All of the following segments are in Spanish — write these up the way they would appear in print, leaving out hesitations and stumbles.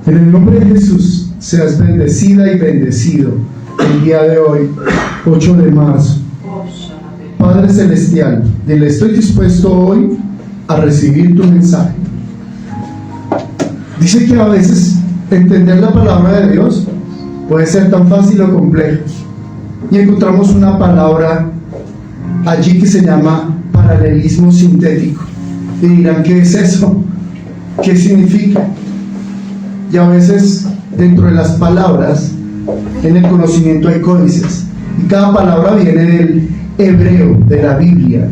En el nombre de Jesús, seas bendecida y bendecido el día de hoy, 8 de marzo. Padre Celestial, dile, estoy dispuesto hoy a recibir tu mensaje. Dice que a veces entender la palabra de Dios puede ser tan fácil o complejo. Y encontramos una palabra allí que se llama paralelismo sintético. Y dirán, ¿qué es eso? ¿Qué significa? Y a veces dentro de las palabras, en el conocimiento hay códices. Y cada palabra viene del hebreo, de la Biblia.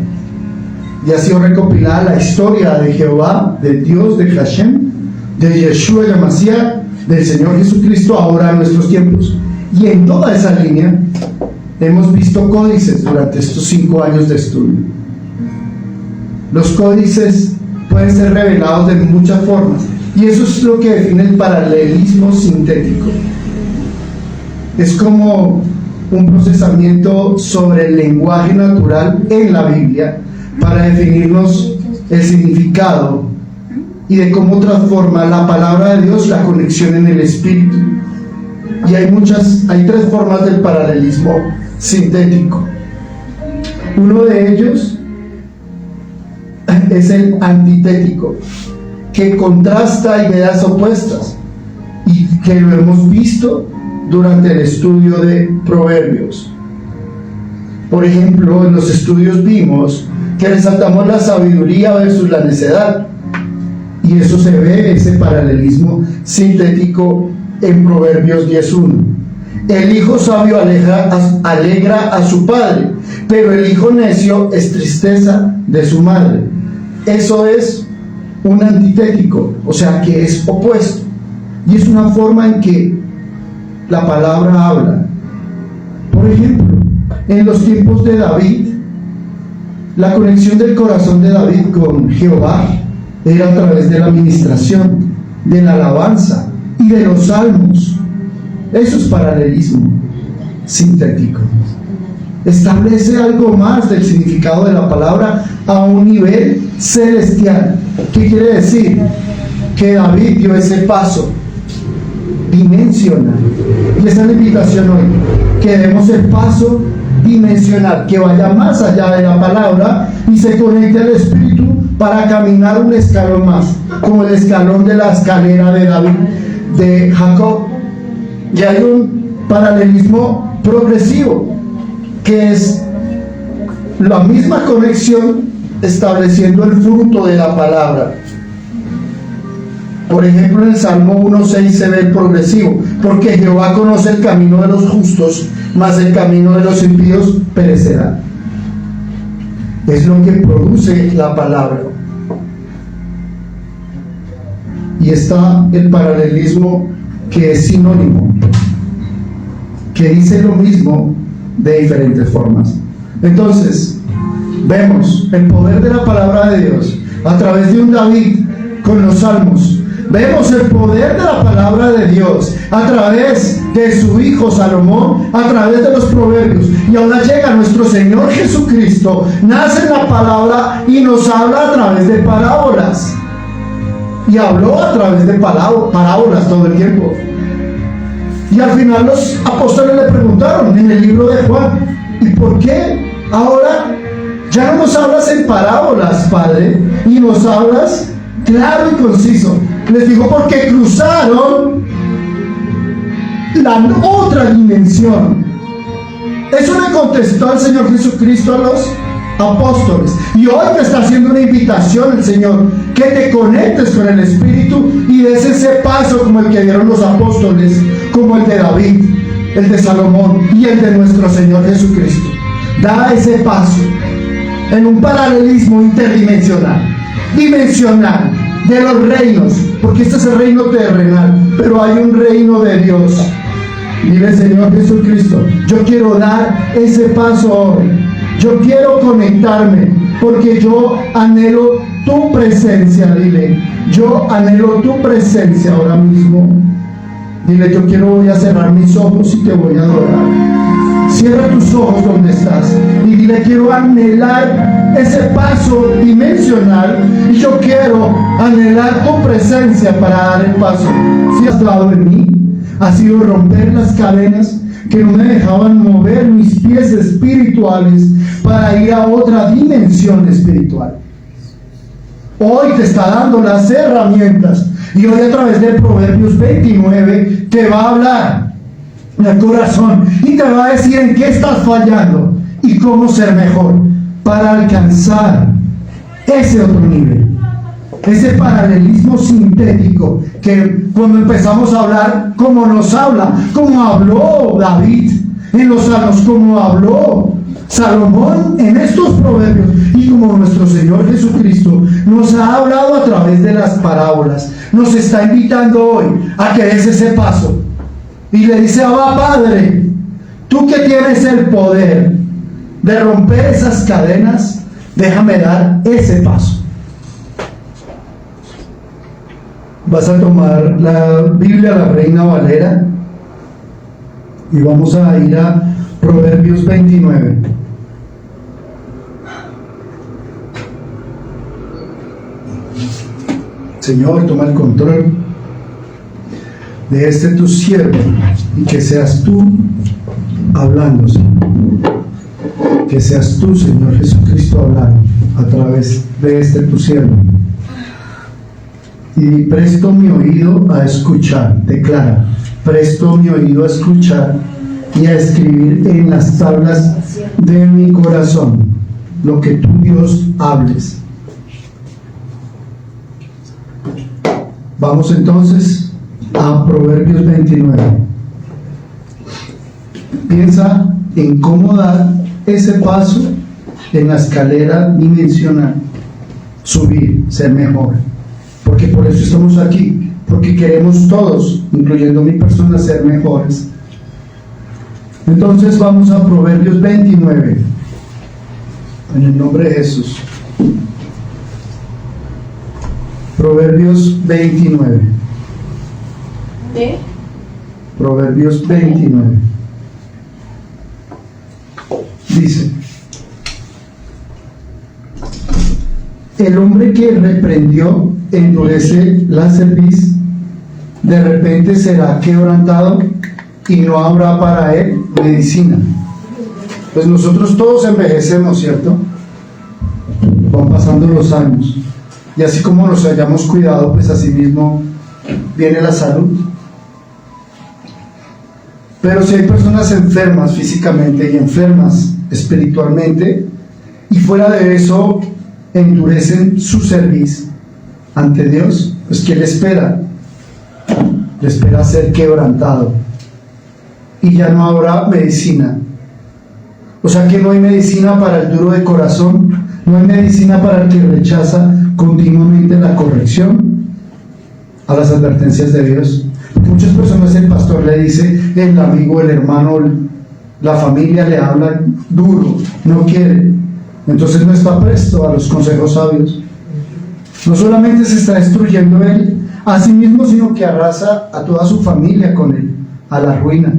Y ha sido recopilada la historia de Jehová, de Dios, de Hashem, de Yeshua el Mashiach, del Señor Jesucristo, ahora en nuestros tiempos. Y en toda esa línea hemos visto códices durante estos 5 años de estudio. Los códices pueden ser revelados de muchas formas. Y eso es lo que define el paralelismo sintético. Es como un procesamiento sobre el lenguaje natural en la Biblia para definirnos el significado y de cómo transforma la palabra de Dios la conexión en el espíritu. Y hay 3 formas del paralelismo sintético. Uno de ellos es el antitético, que contrasta ideas opuestas y que lo hemos visto durante el estudio de Proverbios. Por ejemplo, en los estudios vimos que resaltamos la sabiduría versus la necedad, y eso se ve, ese paralelismo sintético, en Proverbios 10:1. El hijo sabio alegra a su padre, pero el hijo necio es tristeza de su madre. Eso es un antitético, o sea que es opuesto, y es una forma en que la palabra habla. Por ejemplo, en los tiempos de David, la conexión del corazón de David con Jehová era a través de la administración, de la alabanza y de los salmos. Eso es paralelismo sintético. Establece algo más del significado de la palabra a un nivel celestial. ¿Qué quiere decir? Que David dio ese paso dimensional. Y esa es la invitación hoy, que demos el paso dimensional, que vaya más allá de la palabra y se conecte al espíritu para caminar un escalón más, como el escalón de la escalera de David, de Jacob. Y hay un paralelismo progresivo, que es la misma conexión estableciendo el fruto de la palabra. Por ejemplo, en el Salmo 1:6 se ve el progresivo, porque Jehová conoce el camino de los justos, mas el camino de los impíos perecerá. Es lo que produce la palabra. Y está el paralelismo, que es sinónimo, que dice lo mismo de diferentes formas. Entonces, vemos el poder de la palabra de Dios a través de un David con los salmos. Vemos el poder de la palabra de Dios a través de su hijo Salomón, a través de los proverbios. Y ahora llega nuestro Señor Jesucristo, nace en la palabra y nos habla a través de parábolas. Y habló a través de parábolas todo el tiempo. Y al final los apóstoles le preguntaron en el libro de Juan, ¿y por qué ahora ya no nos hablas en parábolas, Padre, y nos hablas claro y conciso? Les dijo, porque cruzaron la otra dimensión. Eso le contestó al Señor Jesucristo a los apóstoles. Y hoy te está haciendo una invitación el Señor, que te conectes con el Espíritu y des ese paso como el que dieron los apóstoles, como el de David, el de Salomón y el de nuestro Señor Jesucristo. Da ese paso en un paralelismo interdimensional, dimensional, de los reinos, porque este es el reino terrenal, pero hay un reino de Dios. Dile, Señor Jesucristo, yo quiero dar ese paso hoy. Yo quiero conectarme, porque yo anhelo tu presencia. Dile, yo anhelo tu presencia ahora mismo. Dile, voy a cerrar mis ojos y te voy a adorar. Cierra tus ojos donde estás y dile, quiero anhelar ese paso dimensional y yo quiero anhelar tu presencia para dar el paso. Si has dado en mí, ha sido romper las cadenas que no me dejaban mover mis pies espirituales para ir a otra dimensión espiritual. Hoy te está dando las herramientas y hoy a través de Proverbios 29 te va a hablar el corazón y te va a decir en qué estás fallando y cómo ser mejor para alcanzar ese otro nivel, ese paralelismo sintético que cuando empezamos a hablar, como nos habla, como habló David en los Salmos, como habló Salomón en estos proverbios y como nuestro Señor Jesucristo nos ha hablado a través de las parábolas, nos está invitando hoy a que des ese paso y le dice: Abba Padre, tú que tienes el poder de romper esas cadenas, déjame dar ese paso. Vas a tomar la Biblia, la Reina Valera, y vamos a ir a Proverbios 29. Señor, toma el control de este tu siervo y que seas tú hablando, Señor. Que seas tú, Señor Jesucristo, hablando a través de este tu siervo. Y presto mi oído a escuchar, declara, presto mi oído a escuchar y a escribir en las tablas de mi corazón lo que tú, Dios, hables. Vamos entonces a Proverbios 29. Piensa en cómo dar ese paso en la escalera dimensional, subir, ser mejor, porque por eso estamos aquí, porque queremos todos, incluyendo mi persona, ser mejores. Entonces vamos a Proverbios 29, en el nombre de Jesús. Proverbios 29. Proverbios 29. Dice: el hombre que reprendió endurece la cerviz, de repente será quebrantado y no habrá para él medicina. Pues nosotros todos envejecemos, ¿cierto? Van pasando los años y así como nos hayamos cuidado, pues así mismo viene la salud. Pero si hay personas enfermas físicamente y enfermas espiritualmente, y fuera de eso endurecen su cerviz ante Dios, pues ¿qué le espera? Le espera ser quebrantado y ya no habrá medicina. O sea que no hay medicina para el duro de corazón, no hay medicina para el que rechaza continuamente la corrección a las advertencias de Dios. Porque muchas personas el pastor le dice, el amigo, el hermano, la familia le habla duro, no quiere, entonces no está presto a los consejos sabios. No solamente se está destruyendo él a sí mismo, sino que arrasa a toda su familia con él, a la ruina.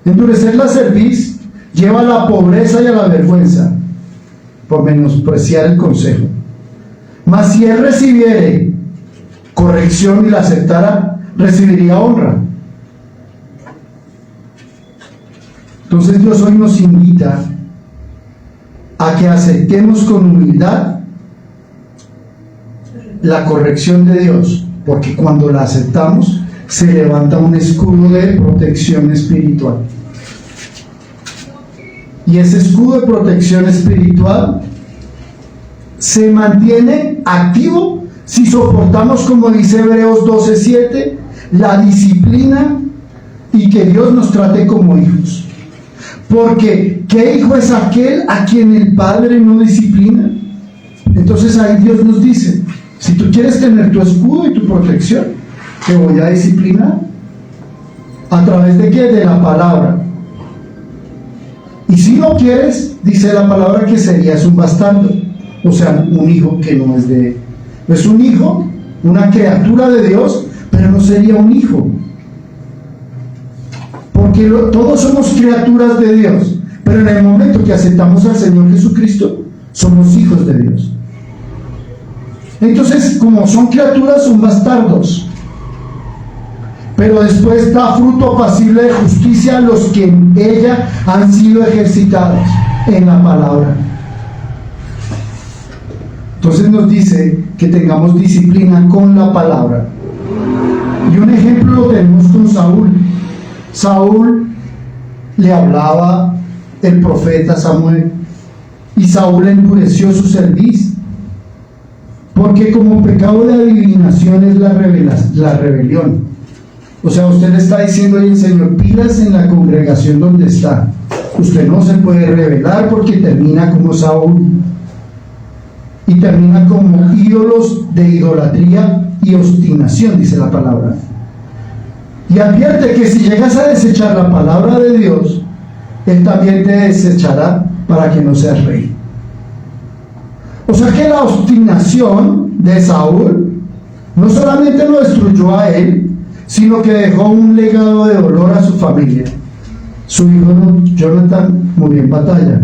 Endurecer la cerviz lleva a la pobreza y a la vergüenza por menospreciar el consejo. Mas si él recibiere corrección y la aceptara, recibiría honra. Entonces Dios hoy nos invita a que aceptemos con humildad la corrección de Dios, porque cuando la aceptamos se levanta un escudo de protección espiritual. Y ese escudo de protección espiritual se mantiene activo si soportamos, como dice Hebreos 12:7, la disciplina y que Dios nos trate como hijos. Porque ¿qué hijo es aquel a quien el Padre no disciplina? Entonces ahí Dios nos dice, si tú quieres tener tu escudo y tu protección, te voy a disciplinar. ¿A través de qué? De la palabra. Y si no quieres, dice la palabra que serías un bastardo, o sea, un hijo que no es de él. Es un hijo, una criatura de Dios, pero no sería un hijo. Porque todos somos criaturas de Dios, pero en el momento que aceptamos al Señor Jesucristo, somos hijos de Dios. Entonces, como son criaturas, son bastardos, pero después da fruto apacible de justicia a los que en ella han sido ejercitados en la palabra. Entonces nos dice que tengamos disciplina con la palabra. Y un ejemplo lo tenemos con Saúl. Saúl le hablaba el profeta Samuel, y Saúl endureció su cerviz, porque como pecado de adivinación es la rebelión. O sea, usted le está diciendo al Señor, pilas en la congregación donde está. Usted no se puede rebelar porque termina como Saúl. Y termina como ídolos de idolatría y obstinación, dice la palabra. Y advierte que si llegas a desechar la palabra de Dios, Él también te desechará para que no seas rey. O sea que la obstinación de Saúl no solamente lo destruyó a él, sino que dejó un legado de dolor a su familia. Su hijo Jonathan murió en batalla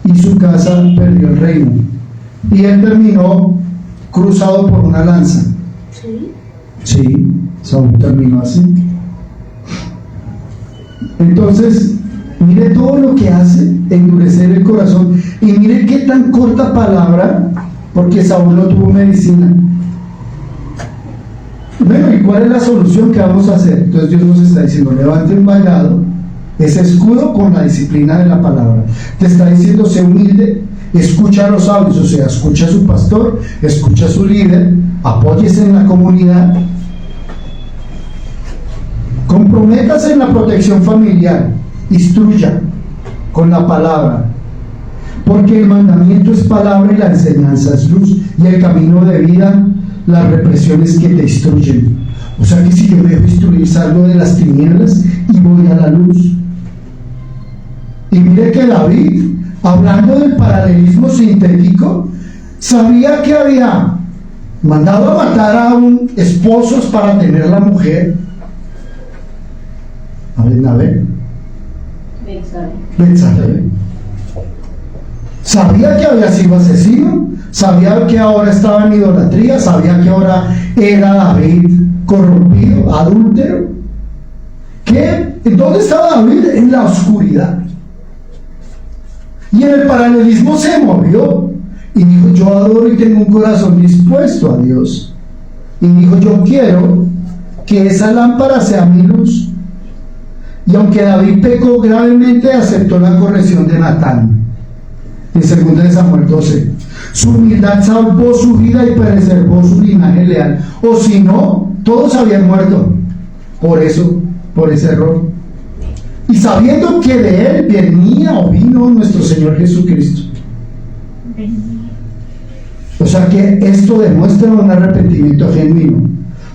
y su casa perdió el reino, y él terminó cruzado por una lanza. Sí, Saúl terminó así. Entonces, mire todo lo que hace, endurecer el corazón, y mire qué tan corta palabra, porque Saúl no tuvo medicina. Bueno, ¿y cuál es la solución que vamos a hacer? Entonces Dios nos está diciendo, levante un vallado, ese escudo con la disciplina de la palabra. Te está diciendo, sé humilde, escucha los audios, o sea, escucha a su pastor, escucha a su líder, apóyese en la comunidad, comprométase en la protección familiar, instruya con la palabra, porque el mandamiento es palabra y la enseñanza es luz, y el camino de vida, las represiones que te instruyen. O sea que si yo me dejo instruir, salgo de las tinieblas y voy a la luz. Y mire que David, hablando del paralelismo sintético, sabía que había mandado a matar a un esposos para tener la mujer. A ver. Betsabé. Sabía que había sido asesino, sabía que ahora estaba en idolatría, sabía que ahora era David corrompido, adúltero. ¿Dónde estaba David? En la oscuridad. Y en el paralelismo se movió y dijo, yo adoro y tengo un corazón dispuesto a Dios. Y dijo, yo quiero que esa lámpara sea mi luz. Y aunque David pecó gravemente, aceptó la corrección de Natán en 2 Samuel 12. Su humildad salvó su vida y preservó su linaje leal. O si no, todos habían muerto por ese error. Y sabiendo que de él vino nuestro Señor Jesucristo. O sea que esto demuestra un arrepentimiento genuino.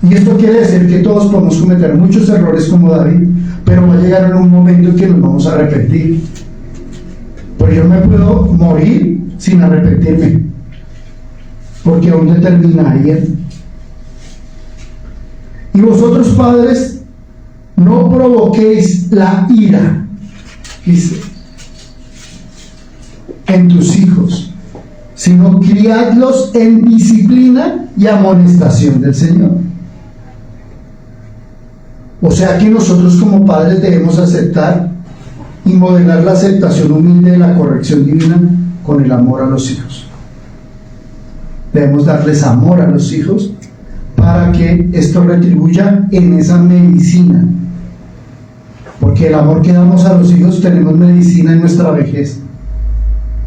Y esto quiere decir que todos podemos cometer muchos errores como David, pero va a llegar en un momento en que nos vamos a arrepentir. Pero yo me puedo morir sin arrepentirme, porque aún determinaría. Y vosotros, padres, no provoquéis la ira, dice, en tus hijos, sino criadlos en disciplina y amonestación del Señor. O sea que nosotros como padres debemos aceptar y modelar la aceptación humilde de la corrección divina con el amor a los hijos. Debemos darles amor a los hijos para que esto retribuya en esa medicina. Porque el amor que damos a los hijos, tenemos medicina en nuestra vejez.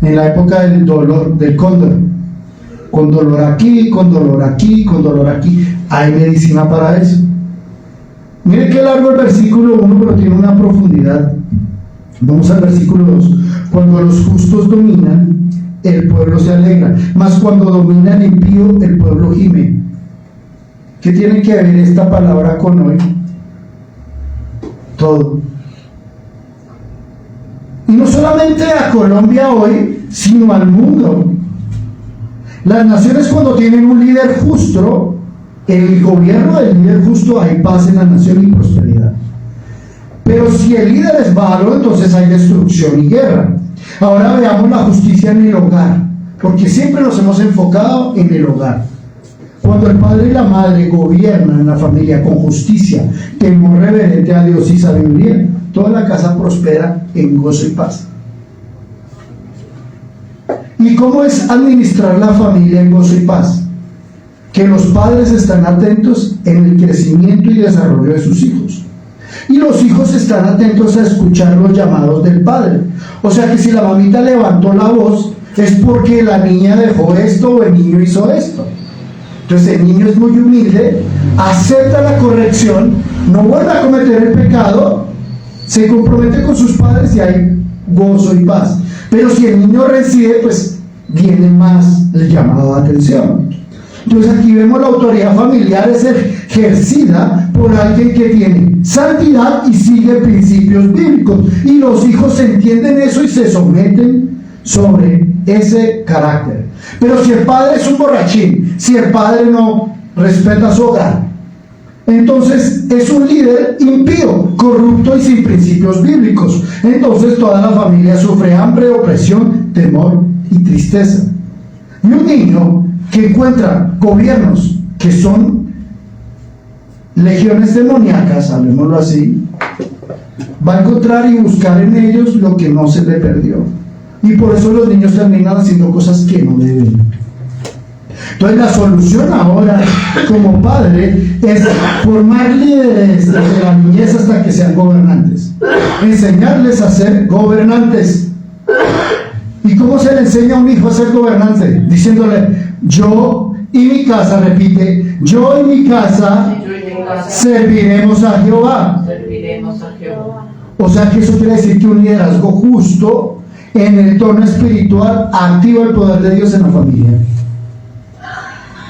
En la época del dolor, del cóndor, con dolor aquí, con dolor aquí, con dolor aquí, hay medicina para eso. Mire qué largo el versículo 1, pero tiene una profundidad. Vamos al versículo 2. Cuando los justos dominan, el pueblo se alegra, mas cuando domina el impío, el pueblo gime. ¿Qué tiene que ver esta palabra con hoy? Todo. Y no solamente a Colombia hoy, sino al mundo. Las naciones, cuando tienen un líder justo, el gobierno del líder justo, hay paz en la nación y prosperidad. Pero si el líder es malo, entonces hay destrucción y guerra. Ahora veamos la justicia en el hogar. porque siempre nos hemos enfocado en el hogar. Cuando el padre y la madre gobiernan la familia con justicia, temor reverente a Dios y sabiduría, toda la casa prospera en gozo y paz. ¿Y cómo es administrar la familia en gozo y paz? Que los padres están atentos en el crecimiento y desarrollo de sus hijos. Y los hijos están atentos a escuchar los llamados del padre. O sea que si la mamita levantó la voz, es porque la niña dejó esto o el niño hizo esto. Entonces el niño es muy humilde, acepta la corrección, no vuelve a cometer el pecado, se compromete con sus padres y hay gozo y paz. Pero si el niño reside, pues viene más el llamado de atención. Entonces aquí vemos la autoridad familiar es ejercida por alguien que tiene santidad y sigue principios bíblicos. Y los hijos entienden eso y se someten sobre ese carácter. Pero si el padre es un borrachín, si el padre no respeta su hogar, entonces es un líder impío, corrupto y sin principios bíblicos. Entonces toda la familia sufre hambre, opresión, temor y tristeza. Y un niño que encuentra gobiernos que son legiones demoníacas, hablemoslo así, va a encontrar y buscar en ellos lo que no se le perdió. Y por eso los niños terminan haciendo cosas que no deben. Entonces la solución ahora como padre es formar líderes desde la niñez hasta que sean gobernantes, enseñarles a ser gobernantes. ¿Y cómo se le enseña a un hijo a ser gobernante? Diciéndole: yo y mi casa, repite, yo y mi casa serviremos a Jehová. O sea que eso quiere decir que un liderazgo justo en el tono espiritual activa el poder de Dios en la familia.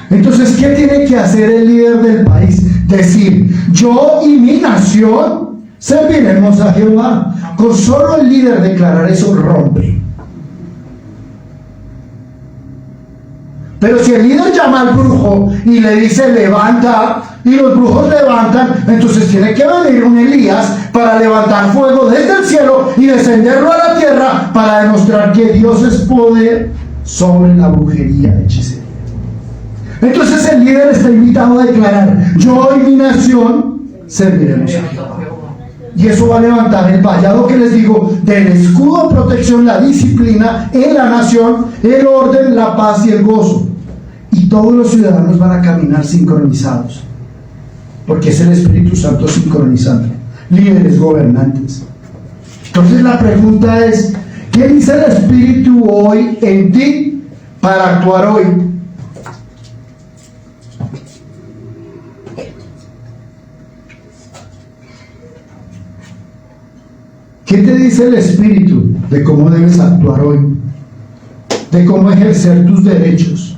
Entonces, ¿qué tiene que hacer el líder del país? Decir: yo y mi nación serviremos a Jehová. Con solo el líder declarar eso rompe. Pero si el líder llama al brujo y le dice levanta, y los brujos levantan, entonces tiene que venir un Elías para levantar fuego desde el cielo y descenderlo a la tierra para demostrar que Dios es poder sobre la brujería y hechicería. Entonces el líder está invitado a declarar: yo y mi nación serviremos a Jehová. Y eso va a levantar el vallado que les digo del escudo de protección, la disciplina en la nación, el orden, la paz y el gozo. Y todos los ciudadanos van a caminar sincronizados, porque es el Espíritu Santo sincronizando. Líderes gobernantes. Entonces la pregunta es: ¿qué dice el Espíritu hoy en ti para actuar hoy? ¿Qué te dice el Espíritu de cómo debes actuar hoy? De cómo ejercer tus derechos.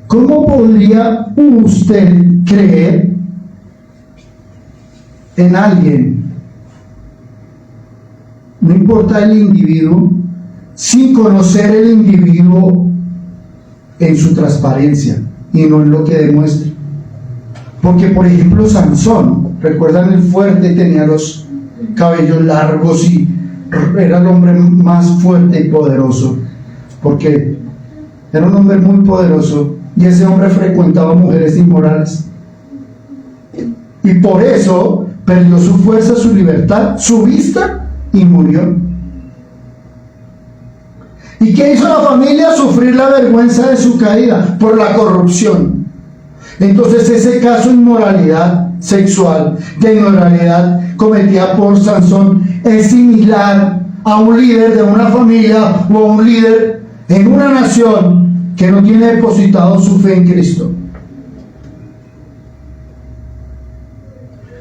¿Cómo podría usted creer en alguien, no importa el individuo, sin conocer el individuo en su transparencia y no en lo que demuestra? Porque, por ejemplo, Sansón, ¿recuerdan el fuerte? Tenía los cabellos largos y era el hombre más fuerte y poderoso, porque era un hombre muy poderoso. Y ese hombre frecuentaba mujeres inmorales. Y por eso perdió su fuerza, su libertad, su vista y murió. ¿Y qué hizo la familia? Sufrir la vergüenza de su caída por la corrupción. Entonces ese caso de inmoralidad sexual, de inmoralidad cometida por Sansón, es similar a un líder de una familia o a un líder en una nación que no tiene depositado su fe en Cristo.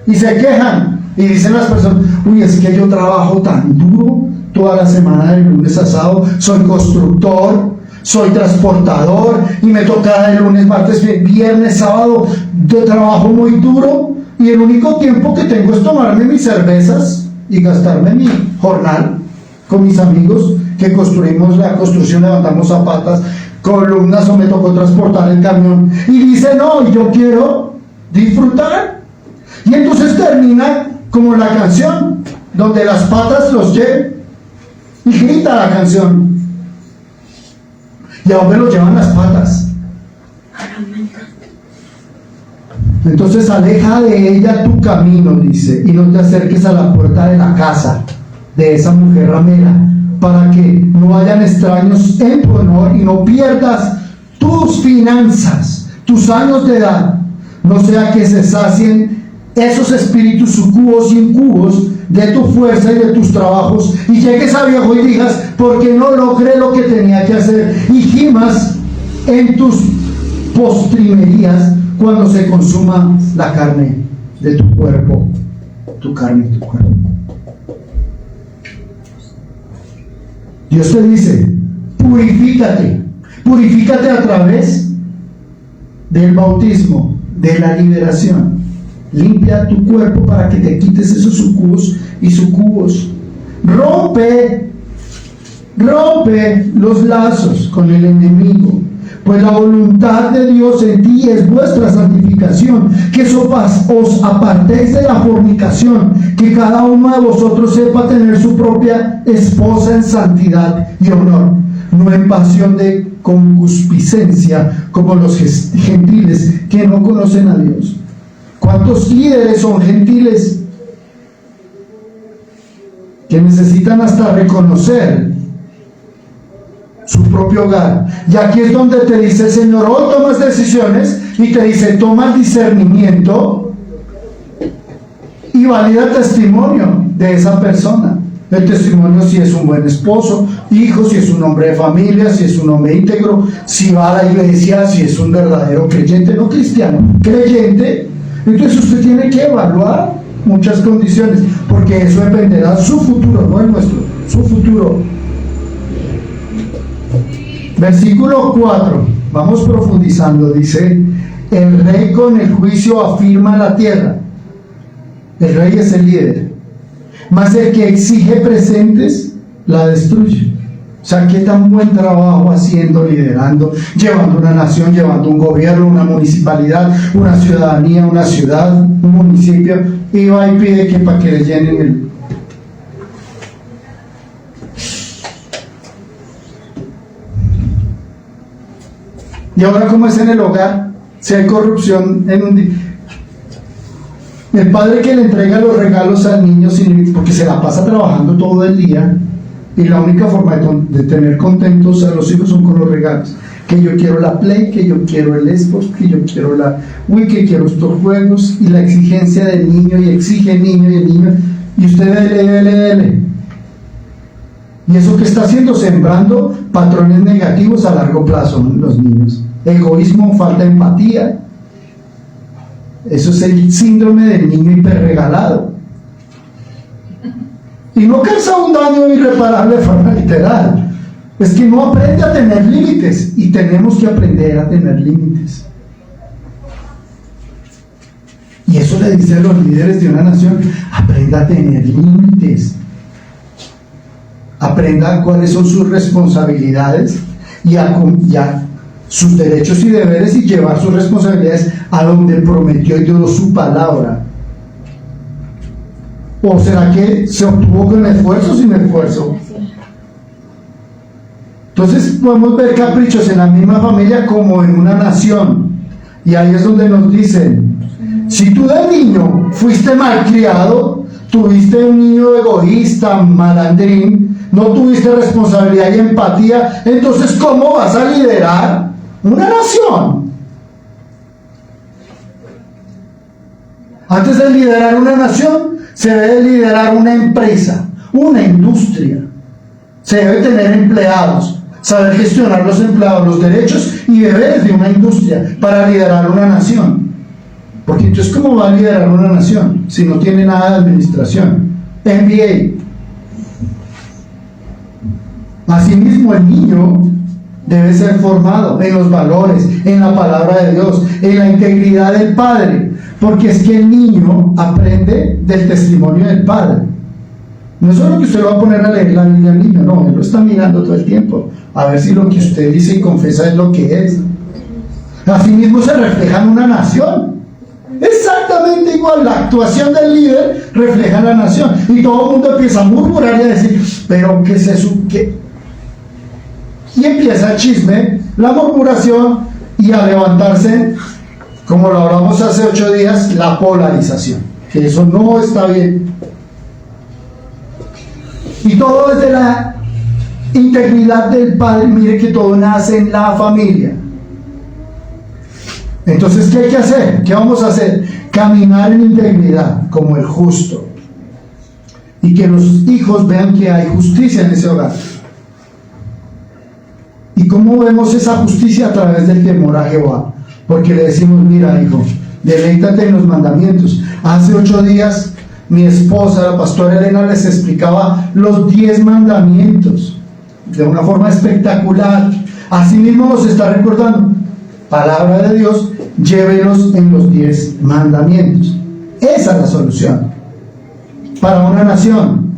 Y se quejan y dicen las personas: uy, es que yo trabajo tan duro toda la semana, de lunes a sábado, soy constructor, soy transportador y me toca de lunes, martes, viernes, sábado, de trabajo muy duro, y el único tiempo que tengo es tomarme mis cervezas y gastarme mi jornal con mis amigos que construimos la construcción, levantamos zapatas, columnas, o me tocó transportar el camión. Y dice: no, yo quiero disfrutar. Y entonces termina como la canción, donde las patas los llevan, y grita la canción. ¿Y a dónde los llevan las patas? Entonces aleja de ella tu camino, dice, y no te acerques a la puerta de la casa de esa mujer ramera, para que no hayan extraños en tu honor y no pierdas tus finanzas, tus años de edad, no sea que se sacien esos espíritus sucubos y incubos de tu fuerza y de tus trabajos, y llegues a viejo y digas, porque no logré lo que tenía que hacer, y gimas en tus postrimerías cuando se consuma la carne de tu cuerpo, tu carne y tu cuerpo. Dios te dice, purifícate a través del bautismo, de la liberación. Limpia tu cuerpo para que te quites esos sucubos y sucubos. Rompe los lazos con el enemigo, pues la voluntad de Dios en ti es vuestra santificación, que os apartéis de la fornicación, que cada uno de vosotros sepa tener su propia esposa en santidad y honor, no en pasión de concupiscencia como los gentiles que no conocen a Dios. ¿Cuántos líderes son gentiles que necesitan hasta reconocer su propio hogar? Y aquí es donde te dice el Señor, hoy tomas decisiones, y te dice, toma el discernimiento y valida el testimonio de esa persona. El testimonio si es un buen esposo, hijo, si es un hombre de familia, si es un hombre íntegro, si va a la iglesia, si es un verdadero creyente, no cristiano, creyente. Entonces usted tiene que evaluar muchas condiciones, porque eso dependerá de su futuro, no el nuestro, su futuro. Versículo 4, vamos profundizando, dice, el rey con el juicio afirma la tierra. El rey es el líder, mas el que exige presentes la destruye. O sea, qué tan buen trabajo haciendo, liderando, llevando una nación, llevando un gobierno, una municipalidad, una ciudadanía, una ciudad, un municipio, y va y pide que para que le llenen el... Y ahora, ¿cómo es en el hogar? Si hay corrupción en un día. El padre que le entrega los regalos al niño porque se la pasa trabajando todo el día, y la única forma de tener contentos a los hijos son con los regalos. Que yo quiero la Play, que yo quiero el Xbox, que yo quiero la Wii, que quiero estos juegos, y la exigencia del niño, y exige el niño, y usted dele. Y eso que está haciendo, sembrando patrones negativos a largo plazo en los niños. Egoísmo, falta de empatía. Eso es el síndrome del niño hiperregalado. Y no causa un daño irreparable de forma literal. Es que no aprende a tener límites, y tenemos que aprender a tener límites. Y eso le dice a los líderes de una nación: aprenda a tener límites. Aprenda cuáles son sus responsabilidades y a sus derechos y deberes, y llevar sus responsabilidades a donde prometió y dio su palabra. ¿O será que se obtuvo con esfuerzo o sin esfuerzo? Entonces podemos ver caprichos en la misma familia como en una nación. Y ahí es donde nos dicen: si tú de niño fuiste malcriado, tuviste un niño egoísta, malandrín, no tuviste responsabilidad y empatía, entonces ¿cómo vas a liderar una nación? Antes de liderar una nación, se debe liderar una empresa, una industria. Se debe tener empleados, saber gestionar los empleados, los derechos y deberes de una industria para liderar una nación. Porque entonces, ¿cómo va a liderar una nación si no tiene nada de administración? MBA. Asimismo, el niño debe ser formado en los valores, en la palabra de Dios, en la integridad del padre, porque es que el niño aprende del testimonio del padre. No es solo que usted lo va a poner a leer la Biblia al niño, no, él lo está mirando todo el tiempo, a ver si lo que usted dice y confesa es lo que es. Asimismo se refleja en una nación. exactamente igual. La actuación del líder refleja la nación. Y todo el mundo empieza a murmurar y a decir, pero ¿qué es eso? ¿Qué? Y empieza el chisme, la murmuración y a levantarse, como lo hablamos hace 8 días, la polarización. Que eso no está bien. Y todo desde la integridad del Padre. Mire que todo nace en la familia. Entonces, ¿qué hay que hacer? ¿Qué vamos a hacer? Caminar en integridad como el justo. Y que los hijos vean que hay justicia en ese hogar. ¿Y cómo vemos esa justicia? A través del temor a Jehová. Porque le decimos, mira hijo, deleítate en los mandamientos. Hace 8 días mi esposa, la pastora Elena, les explicaba los 10 mandamientos de una forma espectacular. Así mismo nos está recordando, palabra de Dios, llévelos en los 10 mandamientos. Esa es la solución para una nación.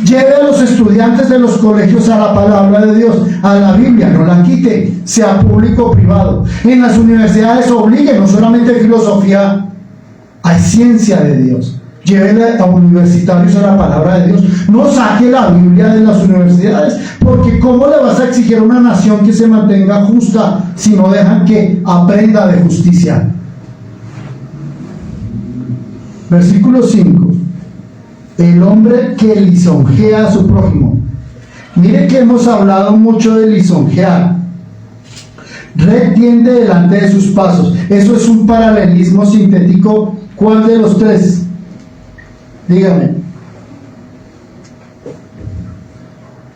Lleve a los estudiantes de los colegios a la palabra de Dios, a la Biblia, no la quite, sea público o privado. En las universidades obligue, no solamente filosofía, hay ciencia de Dios. Llévele a universitarios a la palabra de Dios. No saque la Biblia de las universidades, porque ¿cómo le vas a exigir a una nación que se mantenga justa si no dejan que aprenda de justicia? Versículo 5. El hombre que lisonjea a su prójimo. Mire que hemos hablado mucho de lisonjear. Retiende delante de sus pasos. Eso es un paralelismo sintético. ¿Cuál de los 3? Dígame.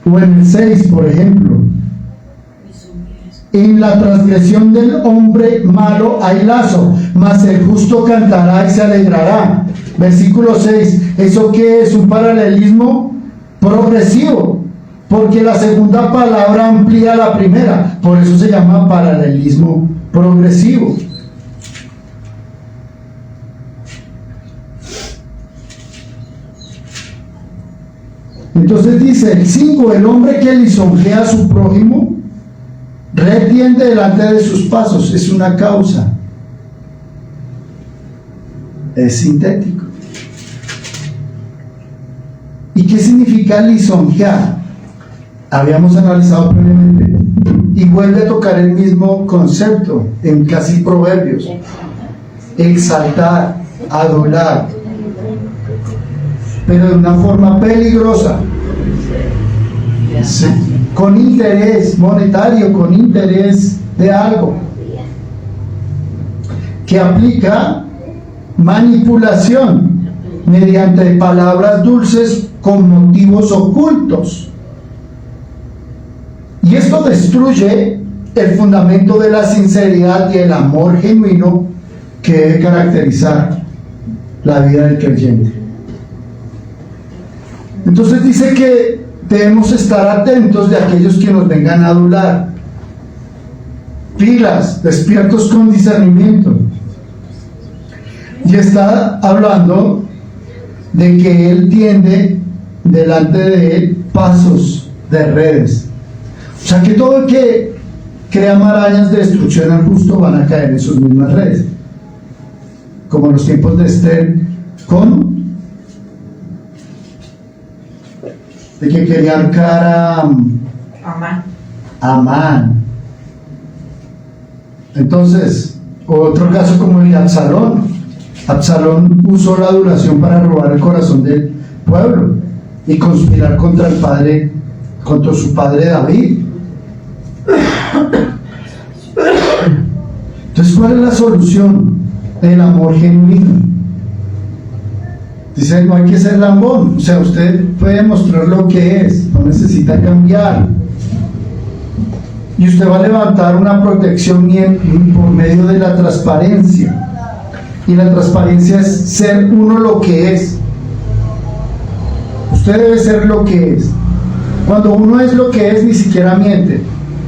O en el 6, por ejemplo. En la transgresión del hombre malo hay lazo, mas el justo cantará y se alegrará. Versículo 6. ¿Eso qué es? Un paralelismo progresivo, porque la segunda palabra amplía la primera, por eso se llama paralelismo progresivo. Entonces dice el 5, el hombre que lisonjea a su prójimo retiende delante de sus pasos. Es una causa, es sintético. ¿Y qué significa lisonjear? Habíamos analizado previamente y vuelve a tocar el mismo concepto en casi Proverbios: exaltar, adorar, pero de una forma peligrosa, sí, con interés monetario, con interés de algo, que aplica manipulación mediante palabras dulces con motivos ocultos. Y esto destruye el fundamento de la sinceridad y el amor genuino que debe caracterizar la vida del creyente. Entonces dice que debemos estar atentos de aquellos que nos vengan a adular. Pilas, despiertos con discernimiento. Y está hablando de que él tiende delante de él pasos de redes. O sea que todo el que crea marañas de destrucción al justo van a caer en sus mismas redes. Como en los tiempos de Esther con de que quería ahorcar a Amán. Entonces, otro caso como el de Absalón. Absalón usó la adulación para robar el corazón del pueblo y conspirar contra el padre, contra su padre David. Entonces, ¿cuál es la solución? El amor genuino. Dice, no hay que ser lambón, o sea, usted puede mostrar lo que es, no necesita cambiar. Y usted va a levantar una protección por medio de la transparencia. Y la transparencia es ser uno lo que es. Usted debe ser lo que es. Cuando uno es lo que es, ni siquiera miente,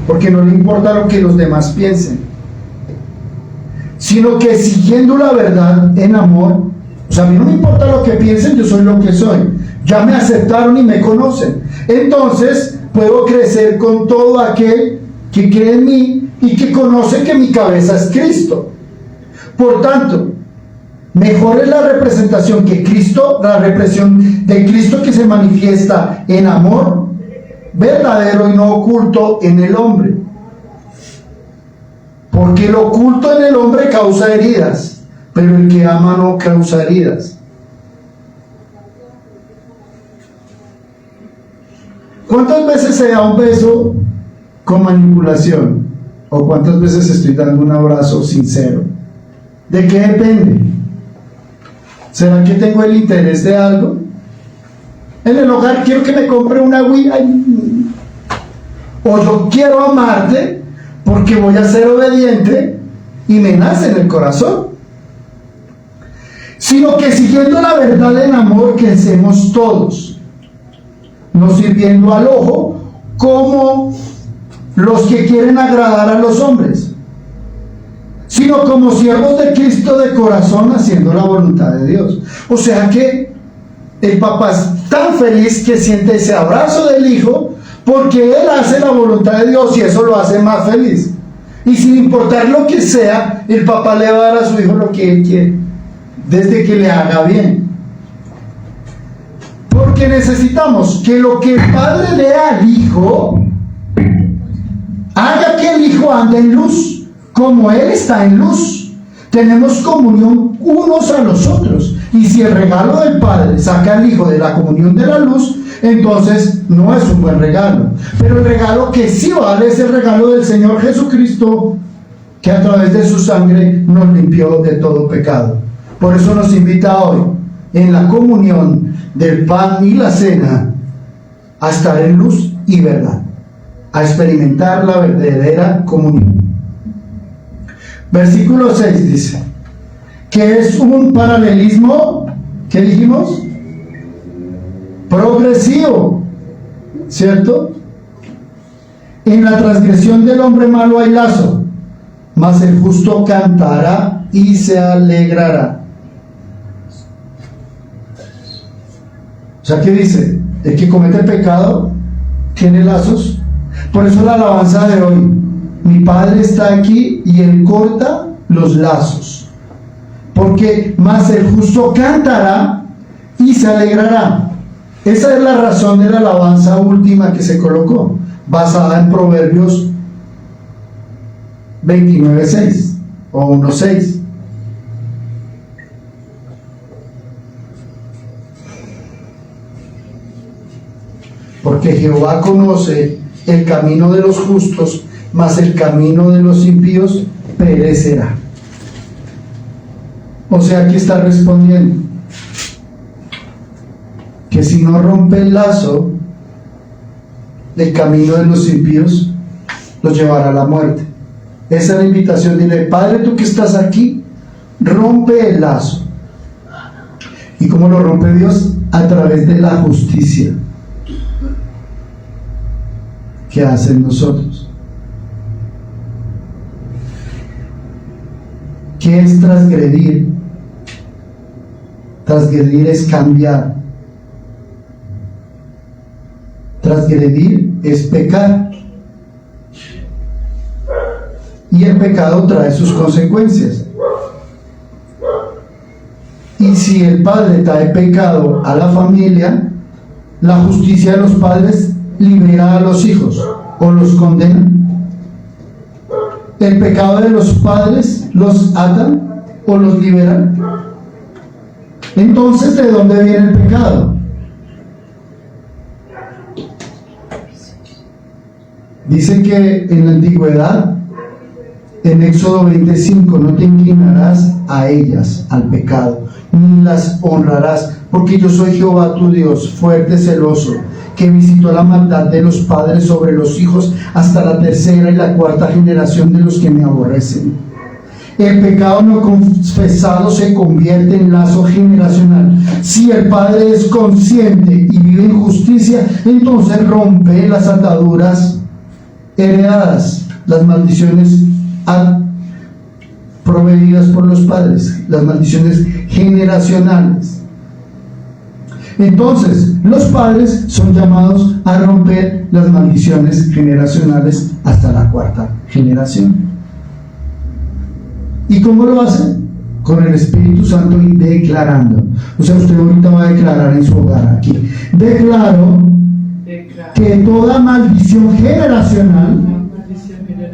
porque no le importa lo que los demás piensen, sino que siguiendo la verdad en amor. O sea, a mí no me importa lo que piensen, yo soy lo que soy. Ya me aceptaron y me conocen. Entonces puedo crecer con todo aquel que cree en mí y que conoce que mi cabeza es Cristo. Por tanto, Mejor es la representación que Cristo, la represión de Cristo que se manifiesta en amor verdadero y no oculto en el hombre. Porque lo oculto en el hombre causa heridas, pero el que ama no causa heridas. ¿Cuántas veces se da un beso con manipulación? ¿O cuántas veces estoy dando un abrazo sincero? ¿De qué depende? ¿Será que tengo el interés de algo? En el hogar quiero que me compre una Wii. O yo quiero amarte porque voy a ser obediente y me nace en el corazón. Sino que siguiendo la verdad en amor crecemos todos, no sirviendo al ojo como los que quieren agradar a los hombres, sino como siervos de Cristo de corazón, haciendo la voluntad de Dios. O sea que el papá es tan feliz que siente ese abrazo del hijo porque él hace la voluntad de Dios y eso lo hace más feliz. Y sin importar lo que sea, el papá le va a dar a su hijo lo que él quiere, desde que le haga bien. Porque necesitamos que lo que el padre le da al hijo haga que el hijo ande en luz, como él está en luz. Tenemos comunión unos a los otros. Y si el regalo del padre saca al hijo de la comunión de la luz, entonces no es un buen regalo. Pero el regalo que sí vale es el regalo del Señor Jesucristo, que a través de su sangre nos limpió de todo pecado. Por eso nos invita hoy, en la comunión del pan y la cena, a estar en luz y verdad, a experimentar la verdadera comunión. Versículo 6 dice que es un paralelismo, ¿qué dijimos? Progresivo, ¿cierto? En la transgresión del hombre malo hay lazo, mas el justo cantará y se alegrará. O sea, ¿qué dice? El que comete pecado tiene lazos. Por eso la alabanza de hoy: mi Padre está aquí y Él corta los lazos. Porque más el justo cantará y se alegrará. Esa es la razón de la alabanza última que se colocó, basada en Proverbios 29:6 o 1:6. Porque Jehová conoce el camino de los justos, mas el camino de los impíos perecerá. O sea, aquí está respondiendo que si no rompe el lazo, el camino de los impíos los llevará a la muerte. Esa es la invitación. Dile: Padre, tú que estás aquí, rompe el lazo. ¿Y cómo lo rompe Dios? A través de la justicia que hace en nosotros. ¿Qué es transgredir? Transgredir es cambiar. Transgredir es pecar. Y el pecado trae sus consecuencias. Y si el padre trae pecado a la familia, la justicia de los padres libera a los hijos o los condena. El pecado de los padres los ata o los libera. Entonces, ¿de dónde viene el pecado? Dice que en la antigüedad, en Éxodo 25, no te inclinarás a ellas, al pecado, ni las honrarás, porque yo soy Jehová tu Dios, fuerte, celoso, que visitó la maldad de los padres sobre los hijos hasta la tercera y la cuarta generación de los que me aborrecen. El pecado no confesado se convierte en lazo generacional. Si el padre es consciente y vive en justicia, entonces rompe las ataduras heredadas, las maldiciones proveídas por los padres, las maldiciones generacionales. Entonces, los padres son llamados a romper las maldiciones generacionales hasta la cuarta generación. ¿Y cómo lo hacen? con el Espíritu Santo y declarando. O sea, usted ahorita va a declarar en su hogar aquí. Declaro que toda maldición generacional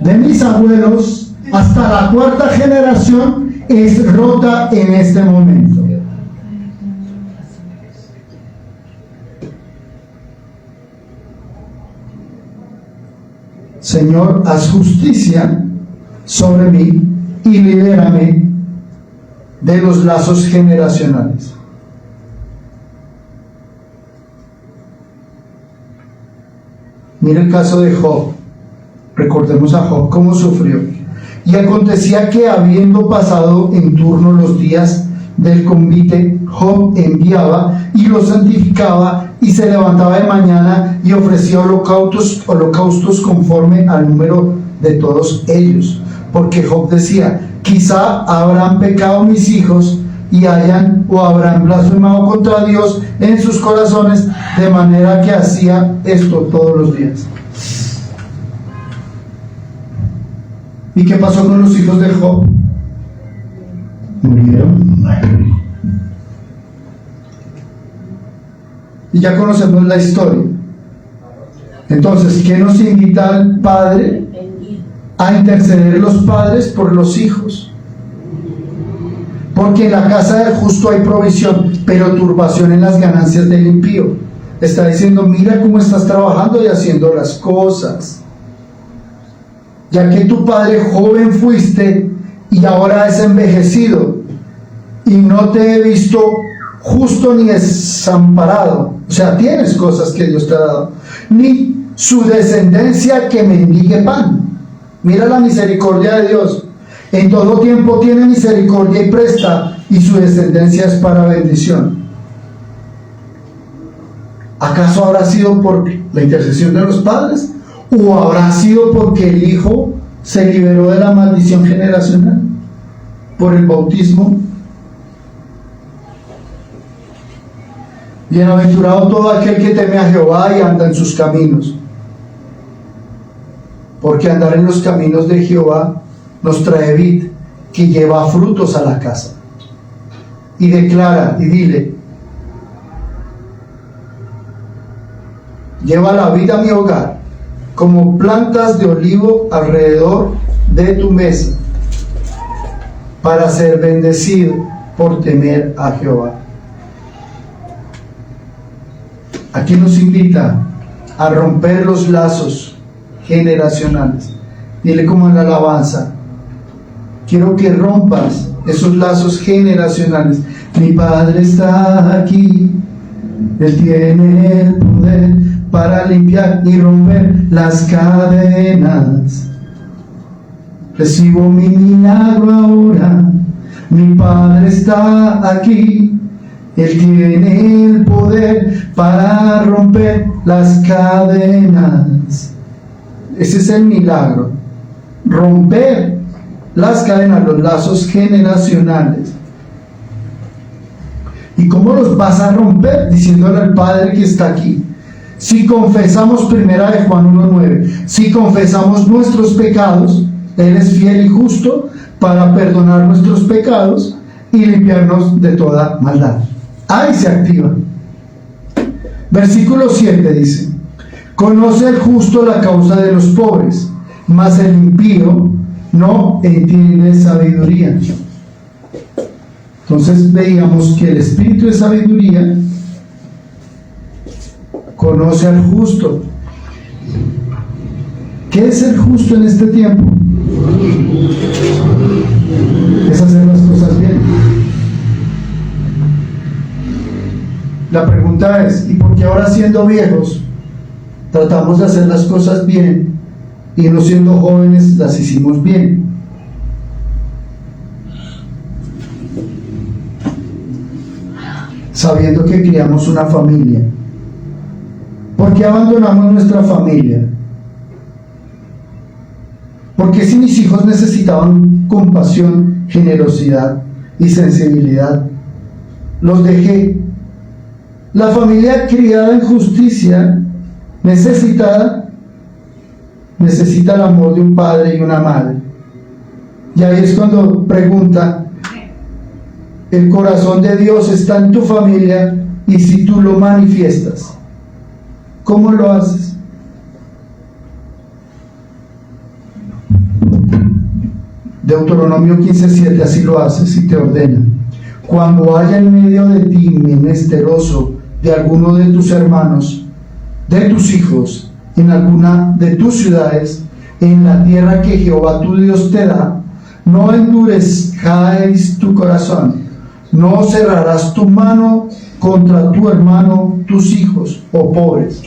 de mis abuelos hasta la cuarta generación es rota en este momento. Señor, haz justicia sobre mí y libérame de los lazos generacionales. Mira el caso de Job. Recordemos a Job cómo sufrió. Y acontecía que, habiendo pasado en turno los días del convite, Job enviaba y los santificaba y se levantaba de mañana y ofrecía holocaustos conforme al número de todos ellos. Porque Job decía: quizá habrán pecado mis hijos y habrán blasfemado contra Dios en sus corazones, de manera que hacía esto todos los días. ¿Y qué pasó con los hijos de Job? Murieron. Y ya conocemos la historia. Entonces, ¿qué nos invita al Padre? A interceder los padres por los hijos. Porque en la casa del justo hay provisión, pero turbación en las ganancias del impío. Está diciendo: mira cómo estás trabajando y haciendo las cosas. Ya que tu padre joven fuiste y ahora es envejecido, y no te he visto justo ni desamparado. O sea, tienes cosas que Dios te ha dado, ni su descendencia que mendigue pan. Mira la misericordia de Dios. En todo tiempo tiene misericordia y presta, y su descendencia es para bendición. ¿Acaso habrá sido por la intercesión de los padres? ¿O habrá sido porque el Hijo se liberó de la maldición generacional por el bautismo? Bienaventurado todo aquel que teme a Jehová y anda en sus caminos, porque andar en los caminos de Jehová nos trae vid, que lleva frutos a la casa. Y declara y dile: lleva la vida a mi hogar, como plantas de olivo alrededor de tu mesa, para ser bendecido por temer a Jehová. Aquí nos invita a romper los lazos generacionales. Dile como en la alabanza: quiero que rompas esos lazos generacionales. Mi Padre está aquí, Él tiene el poder para limpiar y romper las cadenas. Recibo mi milagro ahora, mi Padre está aquí, Él tiene el poder para romper las cadenas. Ese es el milagro, romper las cadenas, los lazos generacionales. ¿Y cómo los vas a romper? Diciéndole al Padre que está aquí. Si confesamos, primera de Juan 1:9, si confesamos nuestros pecados, Él es fiel y justo para perdonar nuestros pecados y limpiarnos de toda maldad. Ahí se activa. Versículo 7 dice: conoce el justo la causa de los pobres, mas el impío no entiende sabiduría. Entonces veíamos que el espíritu de sabiduría conoce al justo. ¿Qué es ser justo en este tiempo? Es hacer las cosas bien. La pregunta es: ¿y por qué ahora, siendo viejos, tratamos de hacer las cosas bien y no siendo jóvenes las hicimos bien? Sabiendo que criamos una familia. ¿Por qué abandonamos nuestra familia? Porque si mis hijos necesitaban compasión, generosidad y sensibilidad, los dejé. La familia criada en justicia, necesita el amor de un padre y una madre. Y ahí es cuando pregunta: el corazón de Dios está en tu familia y si tú lo manifiestas, ¿cómo lo haces? Deuteronomio 15:7 así lo haces y te ordena: cuando haya en medio de ti menesteroso de alguno de tus hermanos, de tus hijos, en alguna de tus ciudades, en la tierra que Jehová tu Dios te da, no endurezcáis tu corazón, no cerrarás tu mano contra tu hermano, tus hijos o pobres,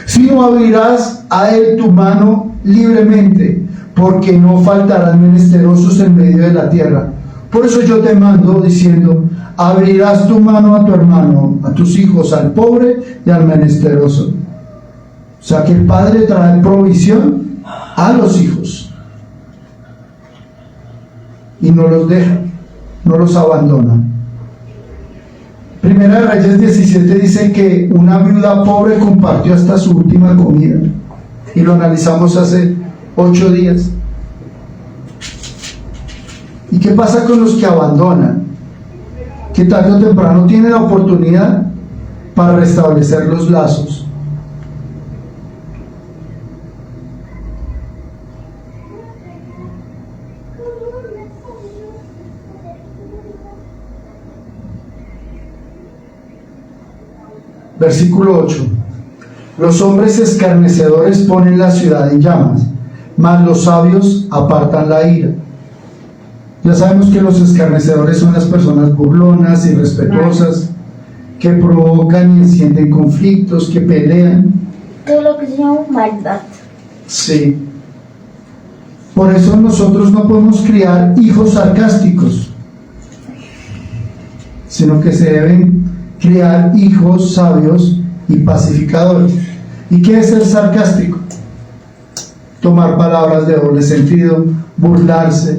sino abrirás a él tu mano libremente, porque no faltarán menesterosos en medio de la tierra. Por eso yo te mando diciendo: abrirás tu mano a tu hermano, a tus hijos, al pobre y al menesteroso. O sea que el padre trae provisión a los hijos y no los deja, no los abandona. Primera de Reyes 17 dice que una viuda pobre compartió hasta su última comida, y lo analizamos hace 8 días. ¿Y qué pasa con los que abandonan? Que tarde o temprano tienen la oportunidad para restablecer los lazos. Versículo 8: los hombres escarnecedores ponen la ciudad en llamas, mas los sabios apartan la ira. Ya sabemos que los escarnecedores son las personas burlonas, irrespetuosas, que provocan y encienden conflictos, que pelean. Todo lo que se llama maldad. Sí. Por eso nosotros no podemos criar hijos sarcásticos, sino que se deben criar hijos sabios y pacificadores. ¿Y qué es ser sarcástico? Tomar palabras de doble sentido, burlarse,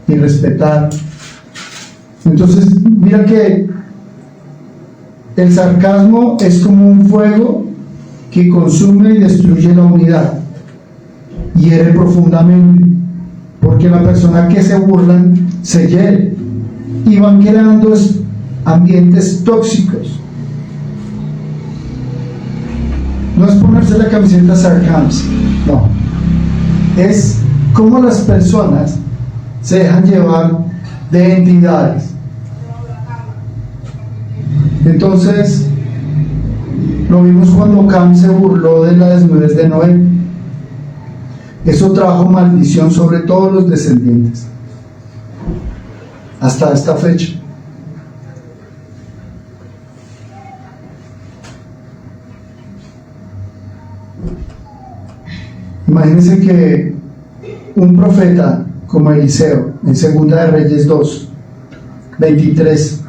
irrespetar. Entonces, mira que el sarcasmo es como un fuego que consume y destruye la unidad, hiere profundamente, porque la persona que se burlan se hiere y van creando ambientes tóxicos. No es ponerse la camiseta sarcasm, no, es como las personas se dejan llevar de entidades. Entonces, lo vimos cuando Cam se burló de la desnudez de Noé. Eso trajo maldición sobre todos los descendientes hasta esta fecha. Imagínense que un profeta como Eliseo, en Segunda de Reyes 2:23,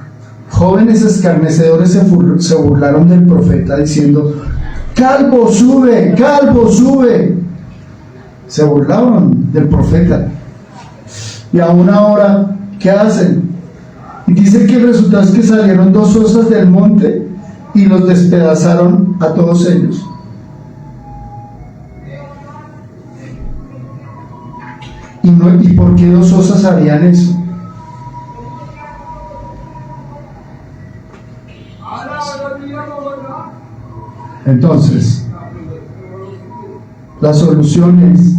jóvenes escarnecedores se burlaron del profeta diciendo: calvo sube, calvo sube. Se burlaron del profeta. Y aún ahora, ¿qué hacen? Y dice que el resultado es que salieron 2 osas del monte y los despedazaron a todos ellos. ¿Y por qué 2 osas harían eso? Entonces, la solución es: